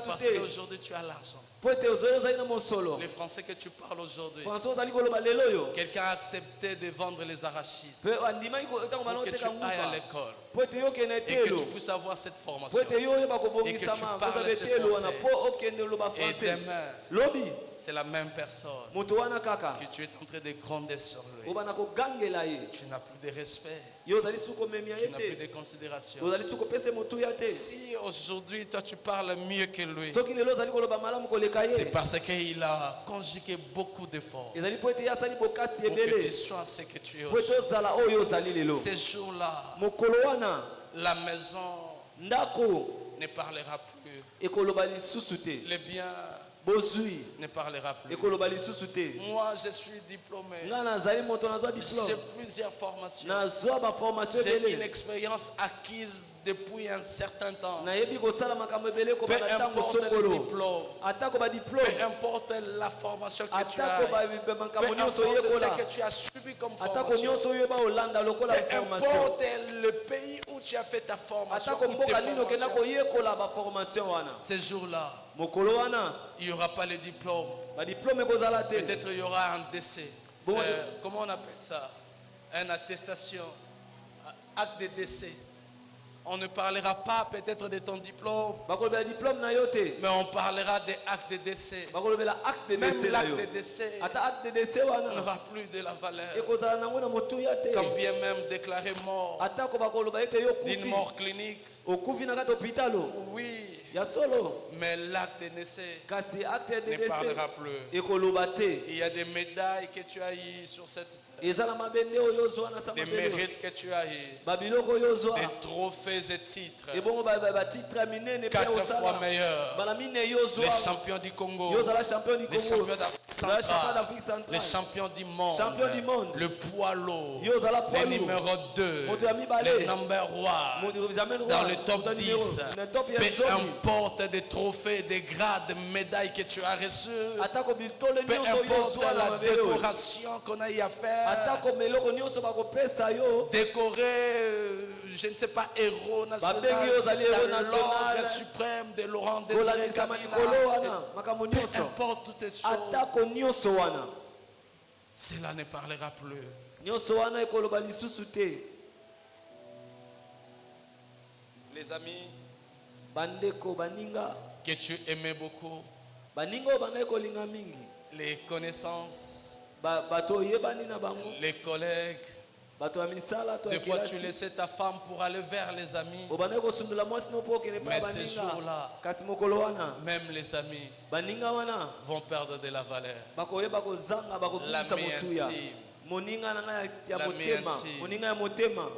parce qu'aujourd'hui tu as l'argent. Les Français que tu parles aujourd'hui, quelqu'un a accepté de vendre les arachides pour que tu ailles à l'école et que tu puisses avoir cette formation et que tu parles ce français. Et demain, c'est la même personne que tu es en train de gronder sur lui. Tu n'as plus de respect. Tu n'as plus de considération. Si aujourd'hui toi tu parles mieux que lui, c'est parce qu'il a conjugué beaucoup d'efforts pour que tu sois ce que tu es aujourd'hui. Ces jours-là, la maison ne parlera plus. Les biens ne parlera plus. Moi je suis diplômé. J'ai plusieurs formations. J'ai une expérience acquise depuis un certain temps. Peu importe le diplôme, peu importe la formation que tu as, peu importe ce que tu as subi comme formation, peu importe le pays où tu as fait ta formation, ces jours-là, il n'y aura pas le diplôme. Peut-être il y aura un décès. Comment on appelle ça? Une attestation, acte de décès. On ne parlera pas peut-être de ton diplôme, mais on parlera des actes de décès. Même l'acte de décès n'aura plus de la valeur. Quand bien même déclaré mort d'une mort clinique, oui, mais l'acte de décès ne parlera plus. Il y a des médailles que tu as eues sur cette terre, des mérites que tu as eu, des trophées et titres, 4 fois meilleurs, les champions du Congo, les champions d'Afrique centrale, les champions du monde, le poids lourd, les numéro 2, les number 1, dans le top 10, peu importe des trophées, des grades, des médailles que tu as reçues, peu importe la décoration qu'on a eu à faire, décorer, je ne sais pas, héros national, dans l'ordre suprême de Laurent Désiré Kabila, peu importe toutes ces choses, cela ne parlera plus. Les amis que tu aimais beaucoup, les connaissances, les collègues, des fois tu laissais ta femme pour aller vers les amis, mais ces jours-là, même les amis vont perdre de la valeur. L'ami intime.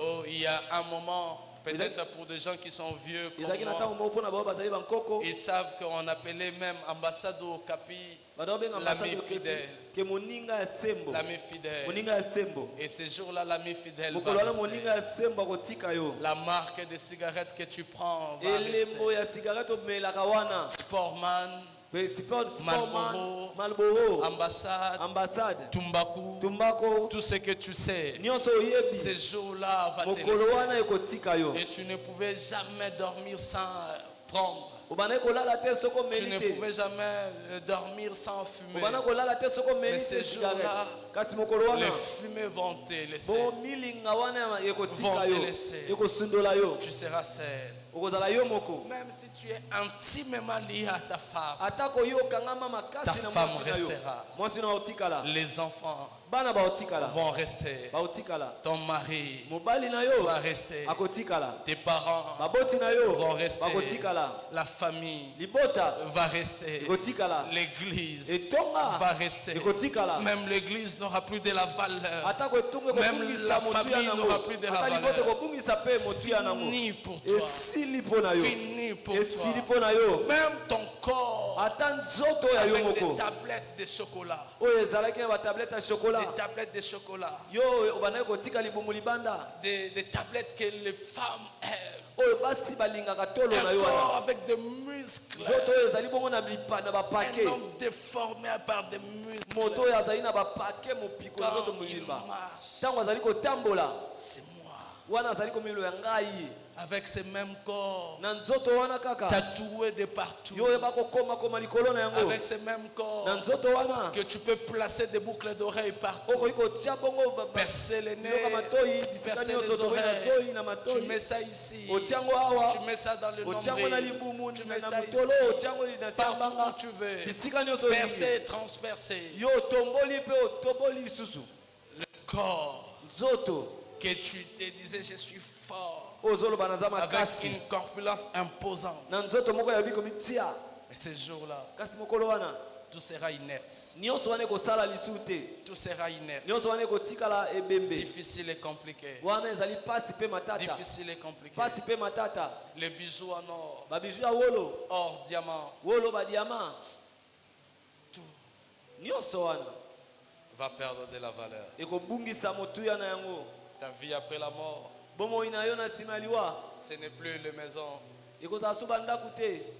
Oh, il y a un moment, peut-être pour des gens qui sont vieux comme moi, ils savent qu'on appelait même ambassadeur au Capi l'ami fidèle. L'ami fidèle. Et ces jours-là, l'ami fidèle va rester. La marque de cigarettes que tu prends va rester. Sportman, Marlboro, ambassade, Tumbako, tout ce que tu sais, ces jours-là va te laisser. Et tu ne pouvais jamais dormir sans prendre. Tu ne pouvais jamais dormir sans fumer. Mais ces jours-là, les fumées vont te laisser. Tu seras seul. Même si tu es intimement lié à ta femme restera. Les enfants vont rester. Ton mari va rester. Tes parents vont rester. La famille va rester. L'église va rester. Même l'église n'aura plus de la valeur. Même la famille n'aura plus de la valeur. Fini pour toi. Fini pour toi. Même ton corps avec des tablettes de chocolat. Des tablettes de chocolat. Des tablettes que les femmes aiment. Un corps avec des muscles. Un homme déformé par des muscles. Quand il marche, c'est moi. Avec ce même corps tatoué de partout, avec ce même corps que tu peux placer des boucles d'oreilles partout, percer les nez, percer les oreilles, tu mets ça ici, tu mets ça dans le nombril, tu mets ça ici, partout où tu veux, percer et transpercer le corps que tu te disais je suis fort, avec une corpulence imposante. Mais ce jour-là, tout sera inerte. Tout sera inerte. Difficile et compliqué. Difficile et compliqué. Les bijoux en or, diamant, tout va perdre de la valeur. Ta vie après la mort, ce n'est plus les maisons.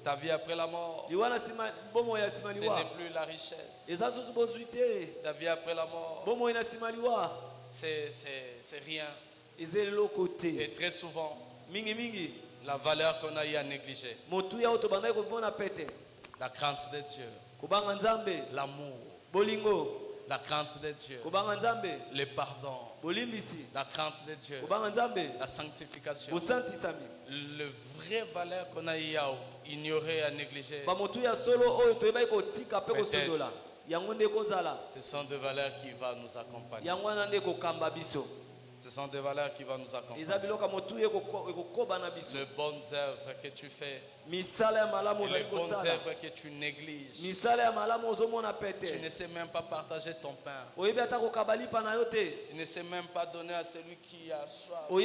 Ta vie après la mort, ce n'est plus la richesse. Ta vie après la mort, c'est rien. Et très souvent, la valeur qu'on a eu à négliger, la crainte de Dieu, l'amour, la crainte de Dieu, le pardon, la crainte de Dieu, la sanctification, le vrai valeur qu'on a eu à ignorer, à négliger. Ce sont des valeurs qui vont nous accompagner. Ce sont des valeurs qui vont nous accompagner. Les bonnes œuvres que tu fais, et les bonnes œuvres que tu négliges. Tu ne sais même pas partager ton pain. Tu ne sais même pas donner à celui qui a soif. Tu ne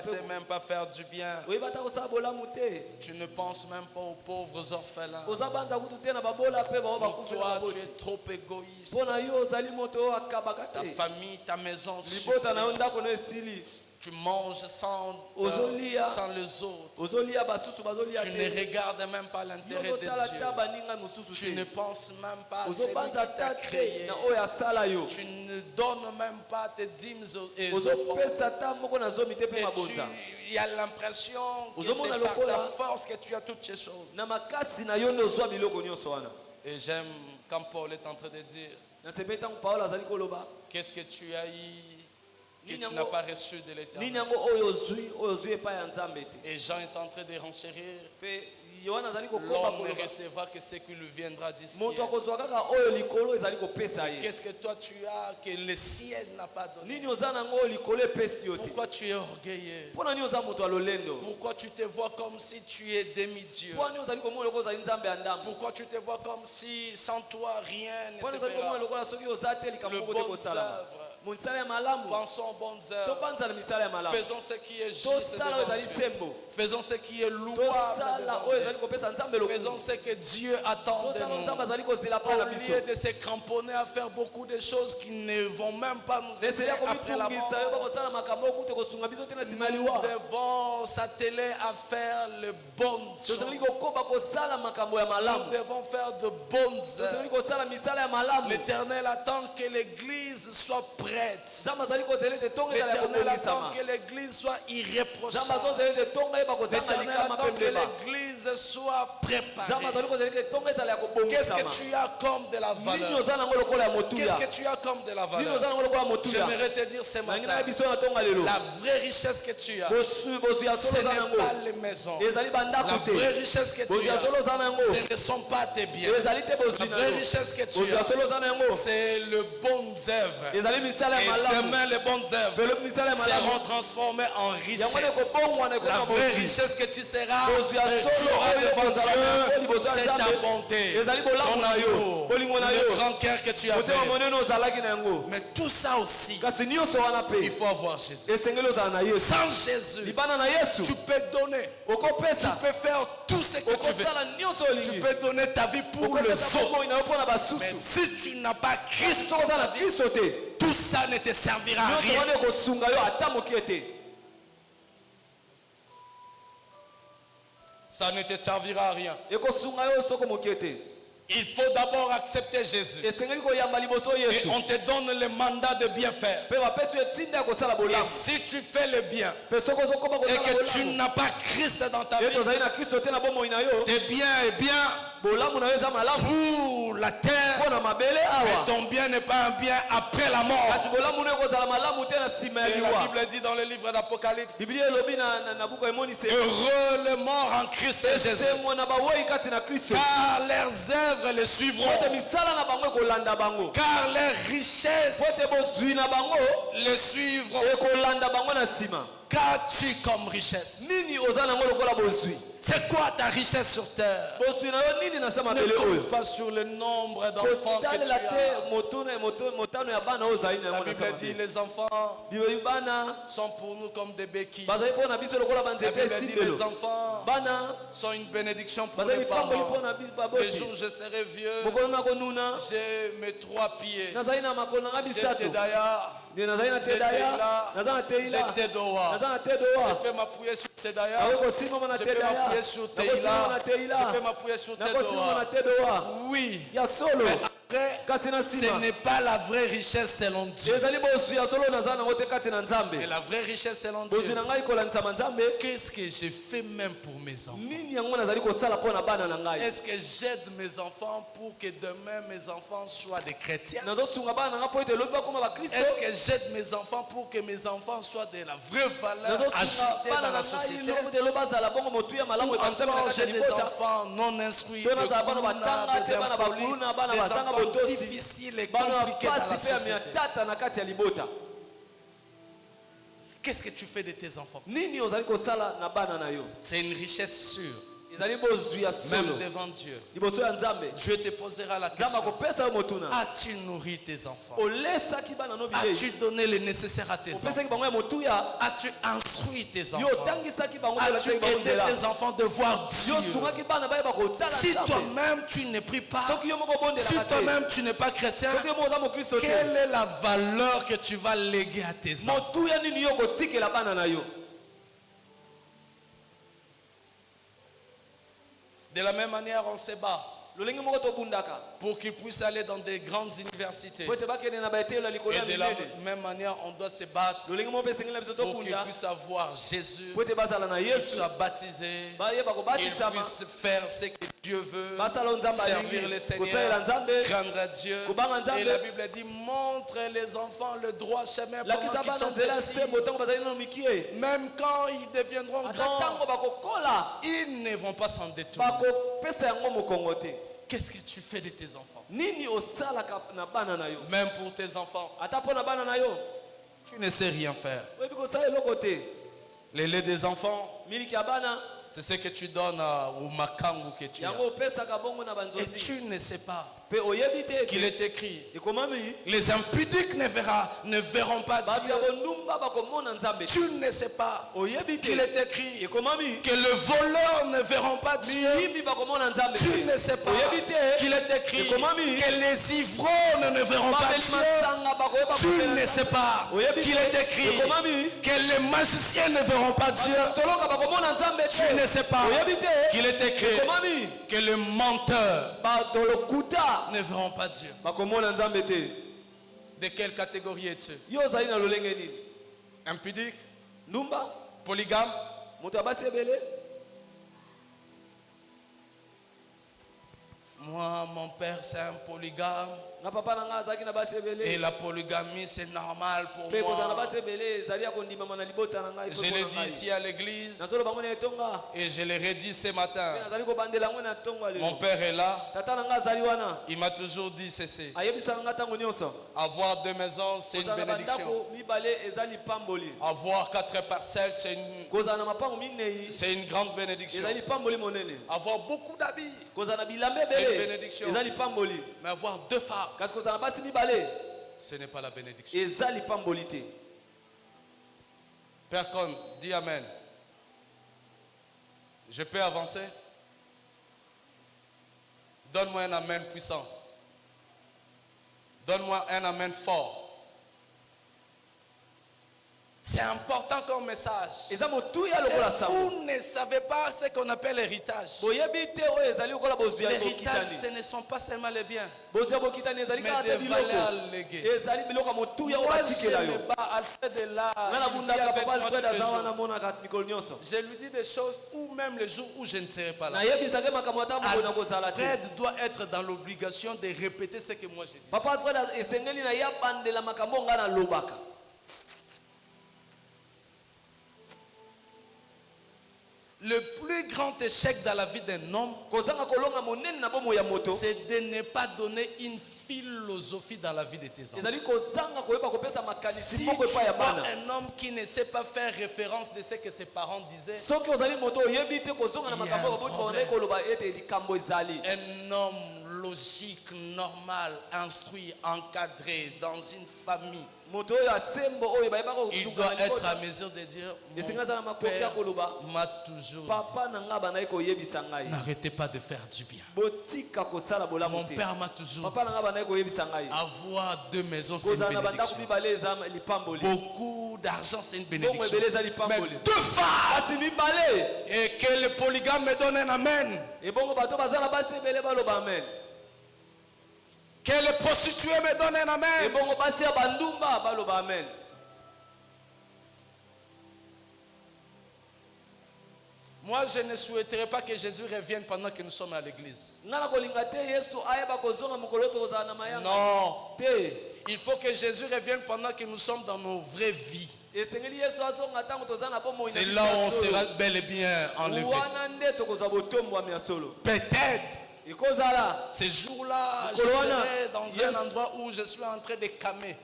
sais même pas faire du bien. Tu ne penses même pas aux pauvres orphelins. Pour toi, tu es trop égoïste. Ta famille, ta maison suffit. Tu manges sans les autres. Tu ne regardes même pas l'intérêt de Dieu. Tu ne penses même pas à celui qui t'a créé. Tu ne donnes même pas tes dîmes et offrandes. Il y a l'impression que c'est par ta force que tu as toutes ces choses. Et j'aime quand Paul est en train de dire, qu'est-ce que tu as eu que tu n'as pas reçu de l'Éternel. Et Jean est en train de renchérir. L'homme ne recevra que ce qui lui viendra d'ici. Qu'est-ce que toi tu as que le ciel n'a pas donné? Pourquoi tu es orgueilleux? Pourquoi tu te vois comme si tu es demi-dieu? Pourquoi tu te vois comme si sans toi rien ne se fera? Le bon œuvre. Pensons aux bonnes œuvres. Faisons ce qui est juste devant Dieu. Faisons ce qui est louable devant Dieu. Faisons ce que Dieu attend de nous. Au lieu de se cramponner à faire beaucoup de choses qui ne vont même pas nous aider après la mort, nous devons s'atteler à faire le bon choses. Nous devons faire de bonnes œuvres. L'Éternel attend que l'Église soit prête. L'Éternel attend que l'Église soit irréprochable. L'Éternel attend que l'Église soit préparée. Qu'est-ce que tu as comme de la valeur? Qu'est-ce que tu as comme de la valeur? J'aimerais te dire ce matin, la vraie richesse que tu as, ce n'est pas les maisons. La vraie richesse que tu as, ce ne sont pas tes biens. La vraie richesse que tu as, c'est le bon œuvre. Et demain, les bonnes œuvres seront transformées en richesse. La vraie richesse que tu seras, tu auras devant Dieu, c'est ta bonté, ton amour, le grand cœur que tu as fait. Mais tout ça aussi, il faut avoir Jésus. Sans Jésus, tu peux donner, tu peux faire tout ce que tu veux. Tu peux donner ta vie pour les autres. Mais si tu n'as pas Christ, tout ça ne te servira à rien. Ça ne te servira à rien. Il faut d'abord accepter Jésus. Et on te donne le mandat de bien faire. Et si tu fais le bien et que tu n'as pas Christ dans ta vie, tes biens est bien pour la terre, mais ton bien n'est pas un bien après la mort. Et la Bible dit dans le livre d'Apocalypse, heureux les morts en Christ Jésus, car leurs œuvres les suivront, car leurs richesses les suivront. Qu'as-tu comme richesse? C'est quoi ta richesse sur terre? Ne compte pas sur le nombre d'enfants que tu as. La Bible dit les enfants sont pour nous comme des béquilles. La Bible dit les enfants sont une bénédiction pour les parents. Le jour où je serai vieux, j'ai mes 3 pieds. J'étais d'ailleurs. J'étais dehors. Je peux m'appuyer sur tes d'ailleurs. Je peux m'appuyer sur tes là. Je peux m'appuyer sur tes dehors. Oui. Mais après, ce n'est pas la vraie richesse selon Dieu. Et la vraie richesse selon Dieu, qu'est-ce que je fais même pour mes enfants? Est-ce que j'aide mes enfants pour que demain mes enfants soient des chrétiens? Est-ce que j'aide mes enfants pour que mes enfants soient de la vraie valeur ajoutée dans la société? Ou encore j'ai des enfants non instruits, des enfants difficiles et compliqués dans la société. Qu'est-ce que tu fais de tes enfants? C'est une richesse sûre. Même devant Dieu, Dieu te posera la question: as-tu nourri tes enfants? As-tu donné le nécessaire à tes enfants? As-tu instruit tes enfants? As-tu aidé tes enfants de voir Dieu? Si toi-même tu ne pries pas, si toi-même tu n'es pas chrétien, quelle est la valeur que tu vas léguer à tes enfants? De la même manière, on se bat pour qu'ils puissent aller dans des grandes universités. Et de la même manière, on doit se battre pour qu'ils puissent avoir Jésus, qu'ils soient baptisés, qu'ils puissent faire ce que Dieu veut, servir le Seigneur, craindre à Dieu. Et la Bible dit: montre les enfants le droit chemin pendant qu'ils sont petits. Même quand ils deviendront grands, ils ne vont pas s'en détourner. Qu'est-ce que tu fais de tes enfants? Même pour tes enfants, tu ne sais rien faire. Le lait des enfants, C'est ce que tu donnes au makangu que tu as. Et tu ne sais pas qu'il est écrit. Les impudiques ne verront pas Dieu. Tu ne sais pas qu'il est écrit que le voleur ne verront pas Dieu. Tu ne sais pas qu'il est écrit que les ivrognes ne verront pas Dieu. Tu ne sais pas qu'il est écrit que les magiciens ne verront pas Dieu. Tu ne sais pas qu'il est écrit que les menteurs ne verront pas Dieu. De quelle catégorie es-tu? Impudique? Polygame? Moi, mon père, c'est un polygame. Et la polygamie, c'est normal pour moi. Je l'ai dit ici à l'église. Et je l'ai redit ce matin. Mon père est là. Il m'a toujours dit ceci. Avoir 2 maisons, c'est une bénédiction. Avoir 4 parcelles, c'est une grande bénédiction. Avoir beaucoup d'habits, c'est une bénédiction. Mais avoir 2 femmes, ce n'est pas la bénédiction. Père Con, dis Amen. Je peux avancer? Donne-moi un Amen puissant. Donne-moi un Amen fort. C'est important comme message. Et vous ne savez pas ce qu'on appelle l'héritage. L'héritage, ce ne sont pas seulement les biens, mais des valeurs léguées. Moi, je me bats Alfred est là. Je lui dis des choses où même le jour où je ne serai pas là, Alfred doit être dans l'obligation de répéter ce que moi j'ai dit. Le plus grand échec dans la vie d'un homme, c'est de ne pas donner une philosophie dans la vie de tes enfants. Si tu vois un homme qui ne sait pas faire référence de ce que ses parents disaient, un homme logique, normal, instruit, encadré, dans une famille, il doit être à mesure de dire, mon père m'a toujours dit, n'arrêtez pas de faire du bien. Mon père m'a toujours dit, avoir 2 maisons, c'est une bénédiction. Beaucoup d'argent, c'est une bénédiction. Mais 2 femmes, et que le polygame me donne un amen. Que les prostituées me donnent un amen. Moi, je ne souhaiterais pas que Jésus revienne pendant que nous sommes à l'église. Non. Il faut que Jésus revienne pendant que nous sommes dans nos vraies vies. C'est là où on sera bel et bien enlevé. Peut-être ces jours-là, je serai dans un endroit où je suis en train de camer.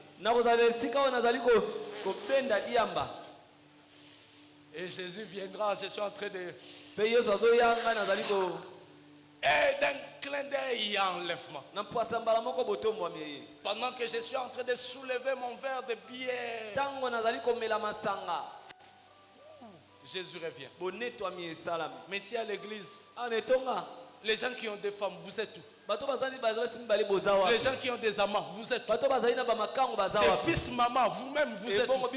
Et Jésus viendra, je suis en train de... Et d'un clin d'œil, il y a enlèvement. Pendant que je suis en train de soulever mon verre de bière, Jésus revient. Mais si à l'église, les gens qui ont des femmes, vous êtes où? Les gens qui ont des amants, vous êtes où? Des fils maman, vous-même, vous êtes où?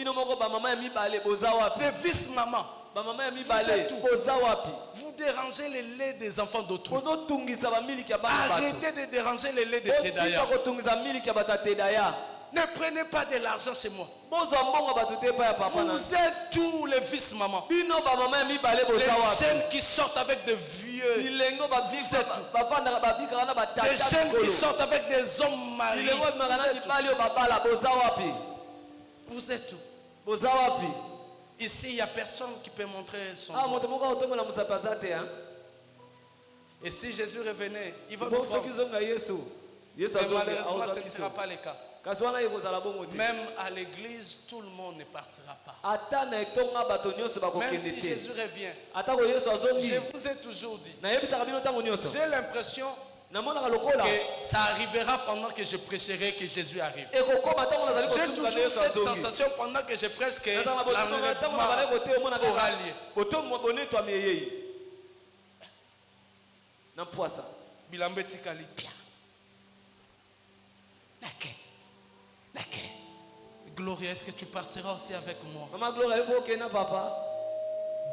Des fils maman, vous êtes où? Vous dérangez les laits des enfants d'autrui. Arrêtez de déranger les laits de Tedaya. Ne prenez pas de l'argent chez moi. Vous êtes tous les fils maman. Les jeunes qui sortent avec des vieux. Vous êtes où? Les jeunes qui sortent avec des hommes mariés. Vous êtes où? Ici, il n'y a personne qui peut montrer son nom. Et si Jésus revenait, il va nous prendre. Mais malheureusement, ce ne sera pas le cas. Même à l'église, tout le monde ne partira pas. Même si Jésus revient, je vous ai toujours dit, j'ai l'impression que ça arrivera pendant que je prêcherai que Jésus arrive. J'ai toujours cette sensation pendant que je prêche que l'enlèvement aura lieu. Gloria, est-ce que tu partiras aussi avec moi?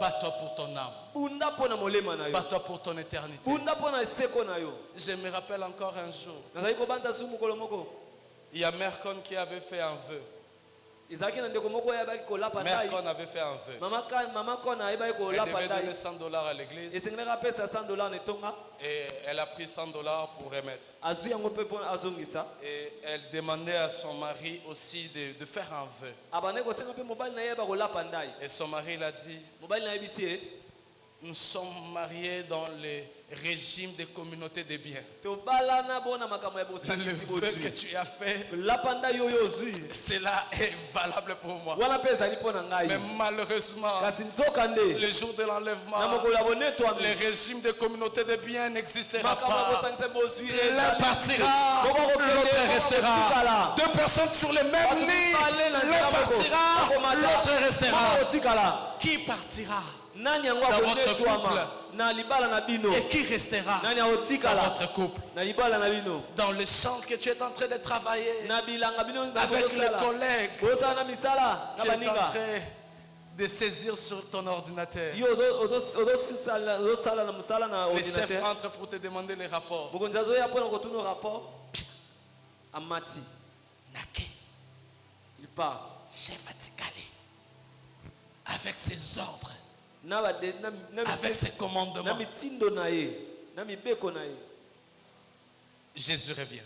Bats-toi pour ton âme. Bats-toi pour ton éternité. Je me rappelle encore un jour, il y a Mercon qui avait fait un vœu. Mercon avait fait un vœu. Elle devait donner $100 à l'église. Et elle a pris $100 pour remettre. Et elle demandait à son mari aussi de faire un vœu. Et son mari l'a dit, nous sommes mariés dans le régime des communautés de biens. Le vœu que tu as fait, cela est valable pour moi. Mais malheureusement, le jour de l'enlèvement, le régime des communautés de biens n'existera pas. L'un partira, l'autre restera. Deux personnes sur le même lit, l'un partira, l'autre restera. Qui partira dans votre couple et qui restera dans votre couple? Dans le champ que tu es en train de travailler avec les collègues, tu es en train de saisir sur ton ordinateur. Les chefs entrent pour te demander les rapports. Il part. Chef Atikali, avec ses ordres, avec ses commandements, Jésus revient.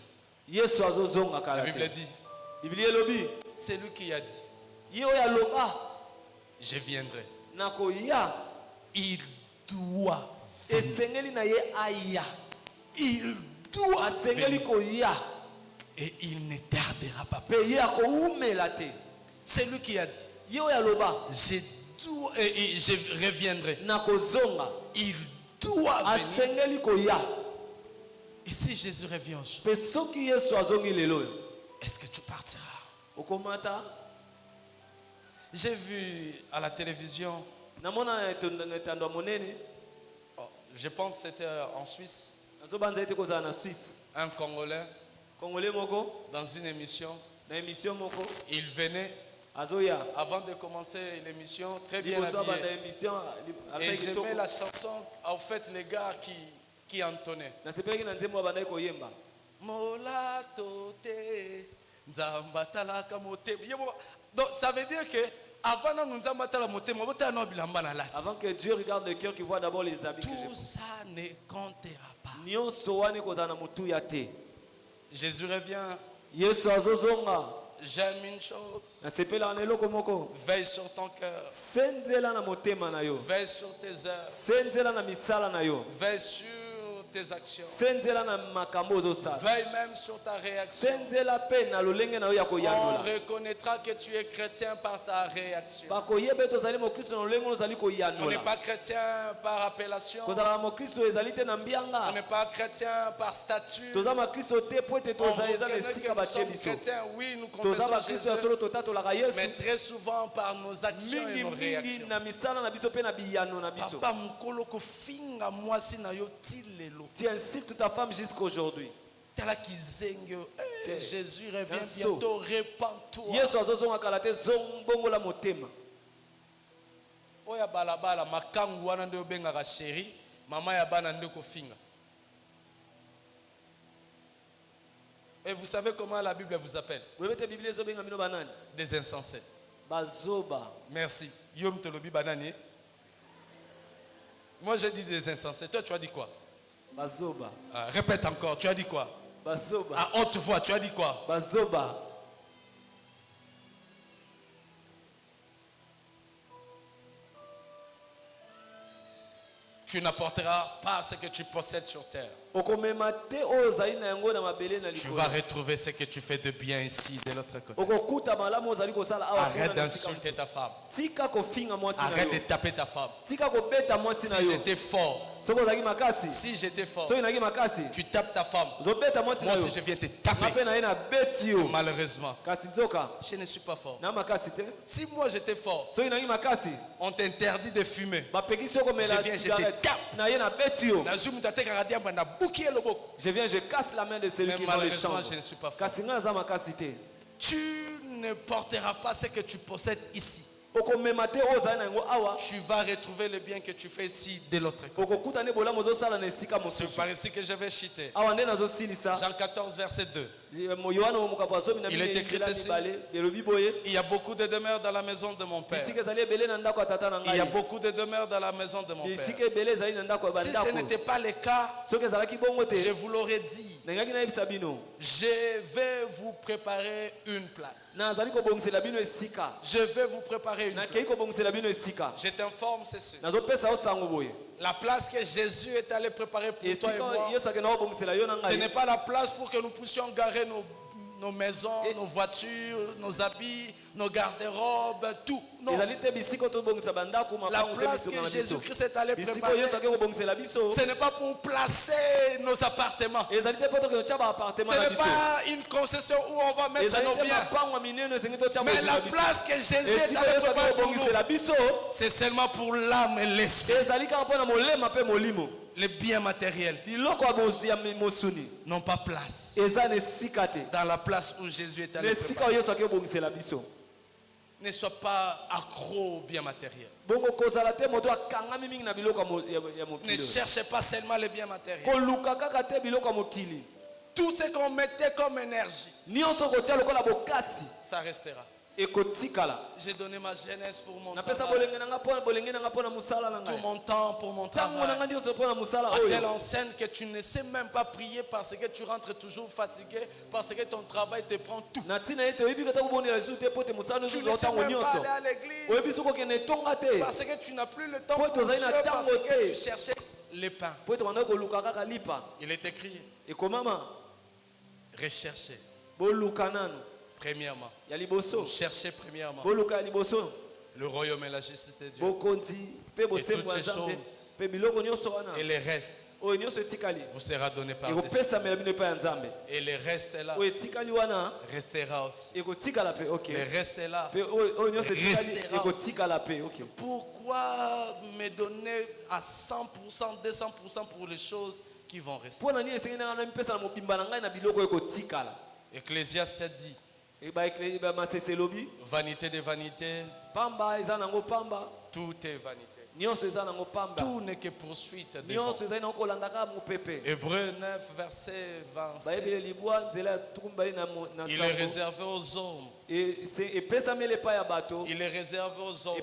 La Bible dit, c'est lui qui a dit, je viendrai. Il doit venir. Il doit venir. Et il ne tardera pas. C'est lui qui a dit, je reviendrai. Il doit venir. Et si Jésus revient aujourd'hui, est-ce que tu partiras? J'ai vu à la télévision, je pense que c'était en Suisse, un Congolais dans une émission, il venait avant de commencer l'émission très bien habillé. Et j'aimais la chanson, en fait les gars qui entonnaient. Donc ça veut dire que avant que Dieu regarde le cœur, qui voit d'abord les habits. Tout ça ne comptera pas. Jésus revient. J'aime une chose. Veille sur ton cœur. Veille sur tes œuvres. Veille sur tes actions. Veille même sur ta réaction. On reconnaîtra que tu es chrétien par ta réaction. On n'est pas chrétien par appellation. On n'est pas chrétien par statut. On reconnaît que nous sommes chrétiens. Oui, nous confessons Jésus. Mais très souvent par nos actions et nos réactions. Papa, tu insultes ta femme jusqu'aujourd'hui. Jésus revient bientôt, répands-toi. Oya balabala makangu wana ndio bengaka chéri, mama ya bana ndio kofinga. Et vous savez comment la Bible vous appelle? Des insensés. Merci. Yom tolobi banani. Moi j'ai dit des insensés. Toi tu as dit quoi? Répète encore. Tu as dit quoi? À haute voix, tu as dit quoi? Tu n'apporteras pas ce que tu possèdes sur terre. Tu vas retrouver ce que tu fais de bien ici, de l'autre côté. Arrête d'insulter ta femme. Arrête de taper ta femme. Si j'étais fort, tu tapes ta femme. Moi aussi je viens te taper. Malheureusement, je ne suis pas fort. Si moi j'étais fort, on t'interdit de fumer. Je viens, je te tape. Je viens, je casse la main de celui qui va le champ. Je ne suis pas fort. Tu ne porteras pas ce que tu possèdes ici. Tu vas retrouver le bien que tu fais ici de l'autre côté. C'est par ici que je vais chuter. Jean 14, verset 2. Il est écrit ceci. Il y a beaucoup de demeures dans la maison de mon Père. Il y a beaucoup de demeures dans la maison de mon Père. Si ce n'était pas le cas, je vous l'aurais dit. Je vais vous préparer une place. Je vais vous préparer une place. Je t'informe ceci. La place que Jésus est allé préparer pour toi et moi, ce n'est pas la place pour que nous puissions garer nos maisons, nos voitures, nos habits, nos garde-robes, tout. Non. La place que Jésus-Christ est allé préparer, ce n'est pas pour placer nos appartements. Ce n'est pas une concession où on va mettre nos biens. Mais la place que Jésus est allé préparer pour nous, c'est seulement pour l'âme et l'esprit. Les biens matériels n'ont pas place dans la place où Jésus est allé préparer. Ne sois pas accro aux biens matériels. Ne cherchez pas seulement les biens matériels. Tout ce qu'on mettait comme énergie, ça restera. J'ai donné ma jeunesse pour mon travail, tout mon temps pour mon travail. À telle enseigne que tu ne sais même pas prier parce que tu rentres toujours fatigué, parce que ton travail te prend tout. Tu ne sais même pas aller à l'église parce que tu n'as plus le temps pour Dieu, parce que tu cherchais les pains. Il est écrit, recherchez premièrement. Cherchez premièrement le royaume et la justice de Dieu. Et toutes ces choses et les restes vous sera donné par Dieu. Et le reste est là restera aussi. Le reste est là restera aussi. Pourquoi me donner à 100%, 200% pour les choses qui vont rester? Ecclésiaste dit, vanité de vanité, tout est vanité. Tout n'est que poursuite de vent. Hébreux 9, verset 27. Il est réservé aux hommes. Il est réservé aux hommes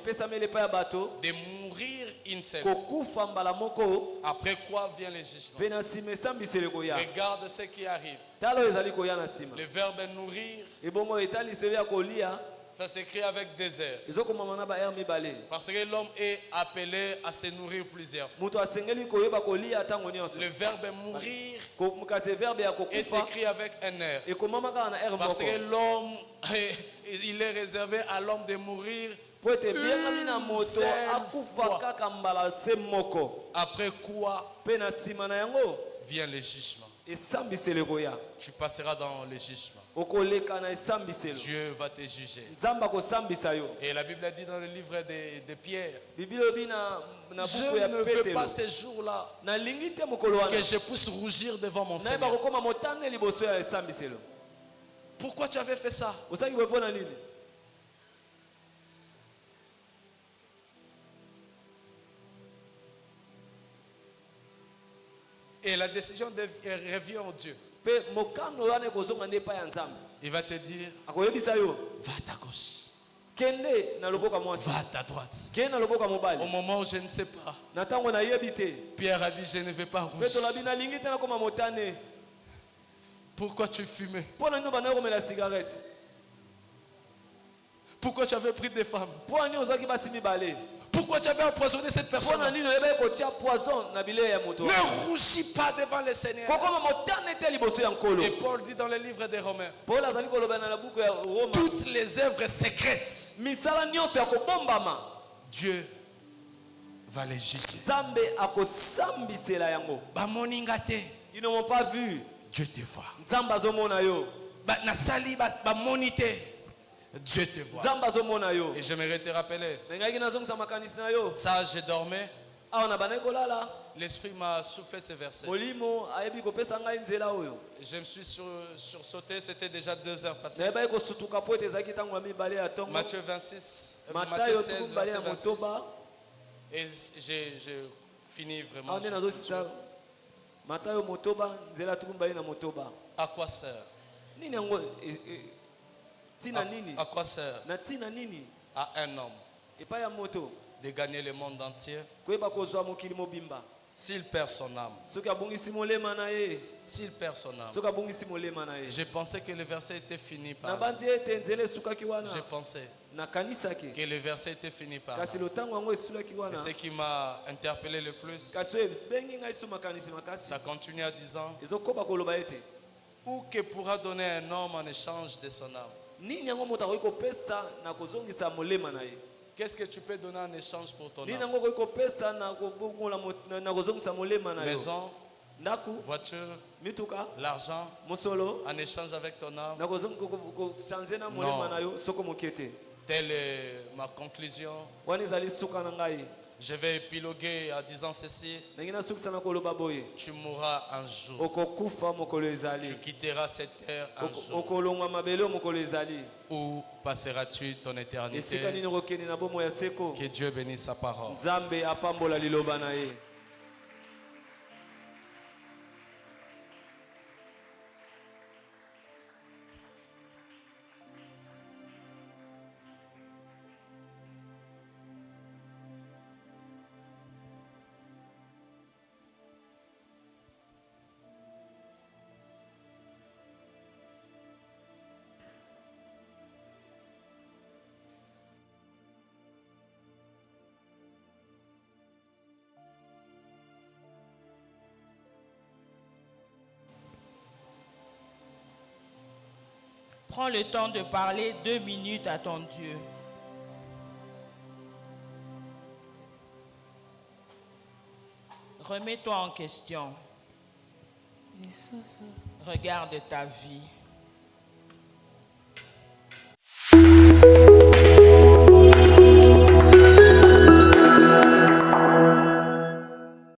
de mourir une seule fois. Après quoi vient le jugement. Regarde ce qui arrive. Le verbe nourrir, ça s'écrit avec des airs. Parce que l'homme est appelé à se nourrir plusieurs fois. Le verbe mourir est écrit avec un air. Parce que l'homme, il est réservé à l'homme de mourir une seule fois. Après quoi vient le jugement. Tu passeras dans le jugement. Dieu va te juger. Et la Bible a dit dans le livre de Pierre, je ne veux pas ce jour-là que je puisse rougir devant mon Seigneur. Pourquoi tu avais fait ça? Et la décision revient au Dieu. Il va te dire, va à ta gauche, va à ta droite. Au moment où je ne sais pas, Pierre a dit, je ne vais pas rougir. Pourquoi tu fumais? Pourquoi tu avais pris des femmes? Pourquoi Pourquoi tu avais empoisonné cette personne? Ne rougis pas devant le Seigneur. Et Paul dit dans le livre des Romains, toutes les œuvres secrètes, Dieu va les juger. Ils n'ont pas vu. Dieu te voit. Dieu te voit. Et j'aimerais te rappeler, ça je dormais, l'Esprit m'a soufflé ce verset. Je me suis sursauté, c'était déjà 2 heures passées. Matthieu 26, Matthieu 16, verset 26. Et j'ai fini vraiment. À quoi sert? À quoi sert à un homme de gagner le monde entier s'il perd son âme? S'il perd son âme. J'ai pensé que le verset était fini par là. J'ai pensé que le verset était fini par là. Et ce qui m'a interpellé le plus, ça continue en disant, ou que pourra donner un homme en échange de son âme? Qu'est-ce que tu peux donner en échange pour ton âme? Maison, voiture, l'argent, en échange avec ton âme? Non. Telle est ma conclusion. Je vais épiloguer en disant ceci. Tu mourras un jour. Tu quitteras cette terre un jour. Où passeras-tu ton éternité? Que Dieu bénisse sa parole. Prends le temps de parler 2 minutes à ton Dieu. Remets-toi en question. Regarde ta vie.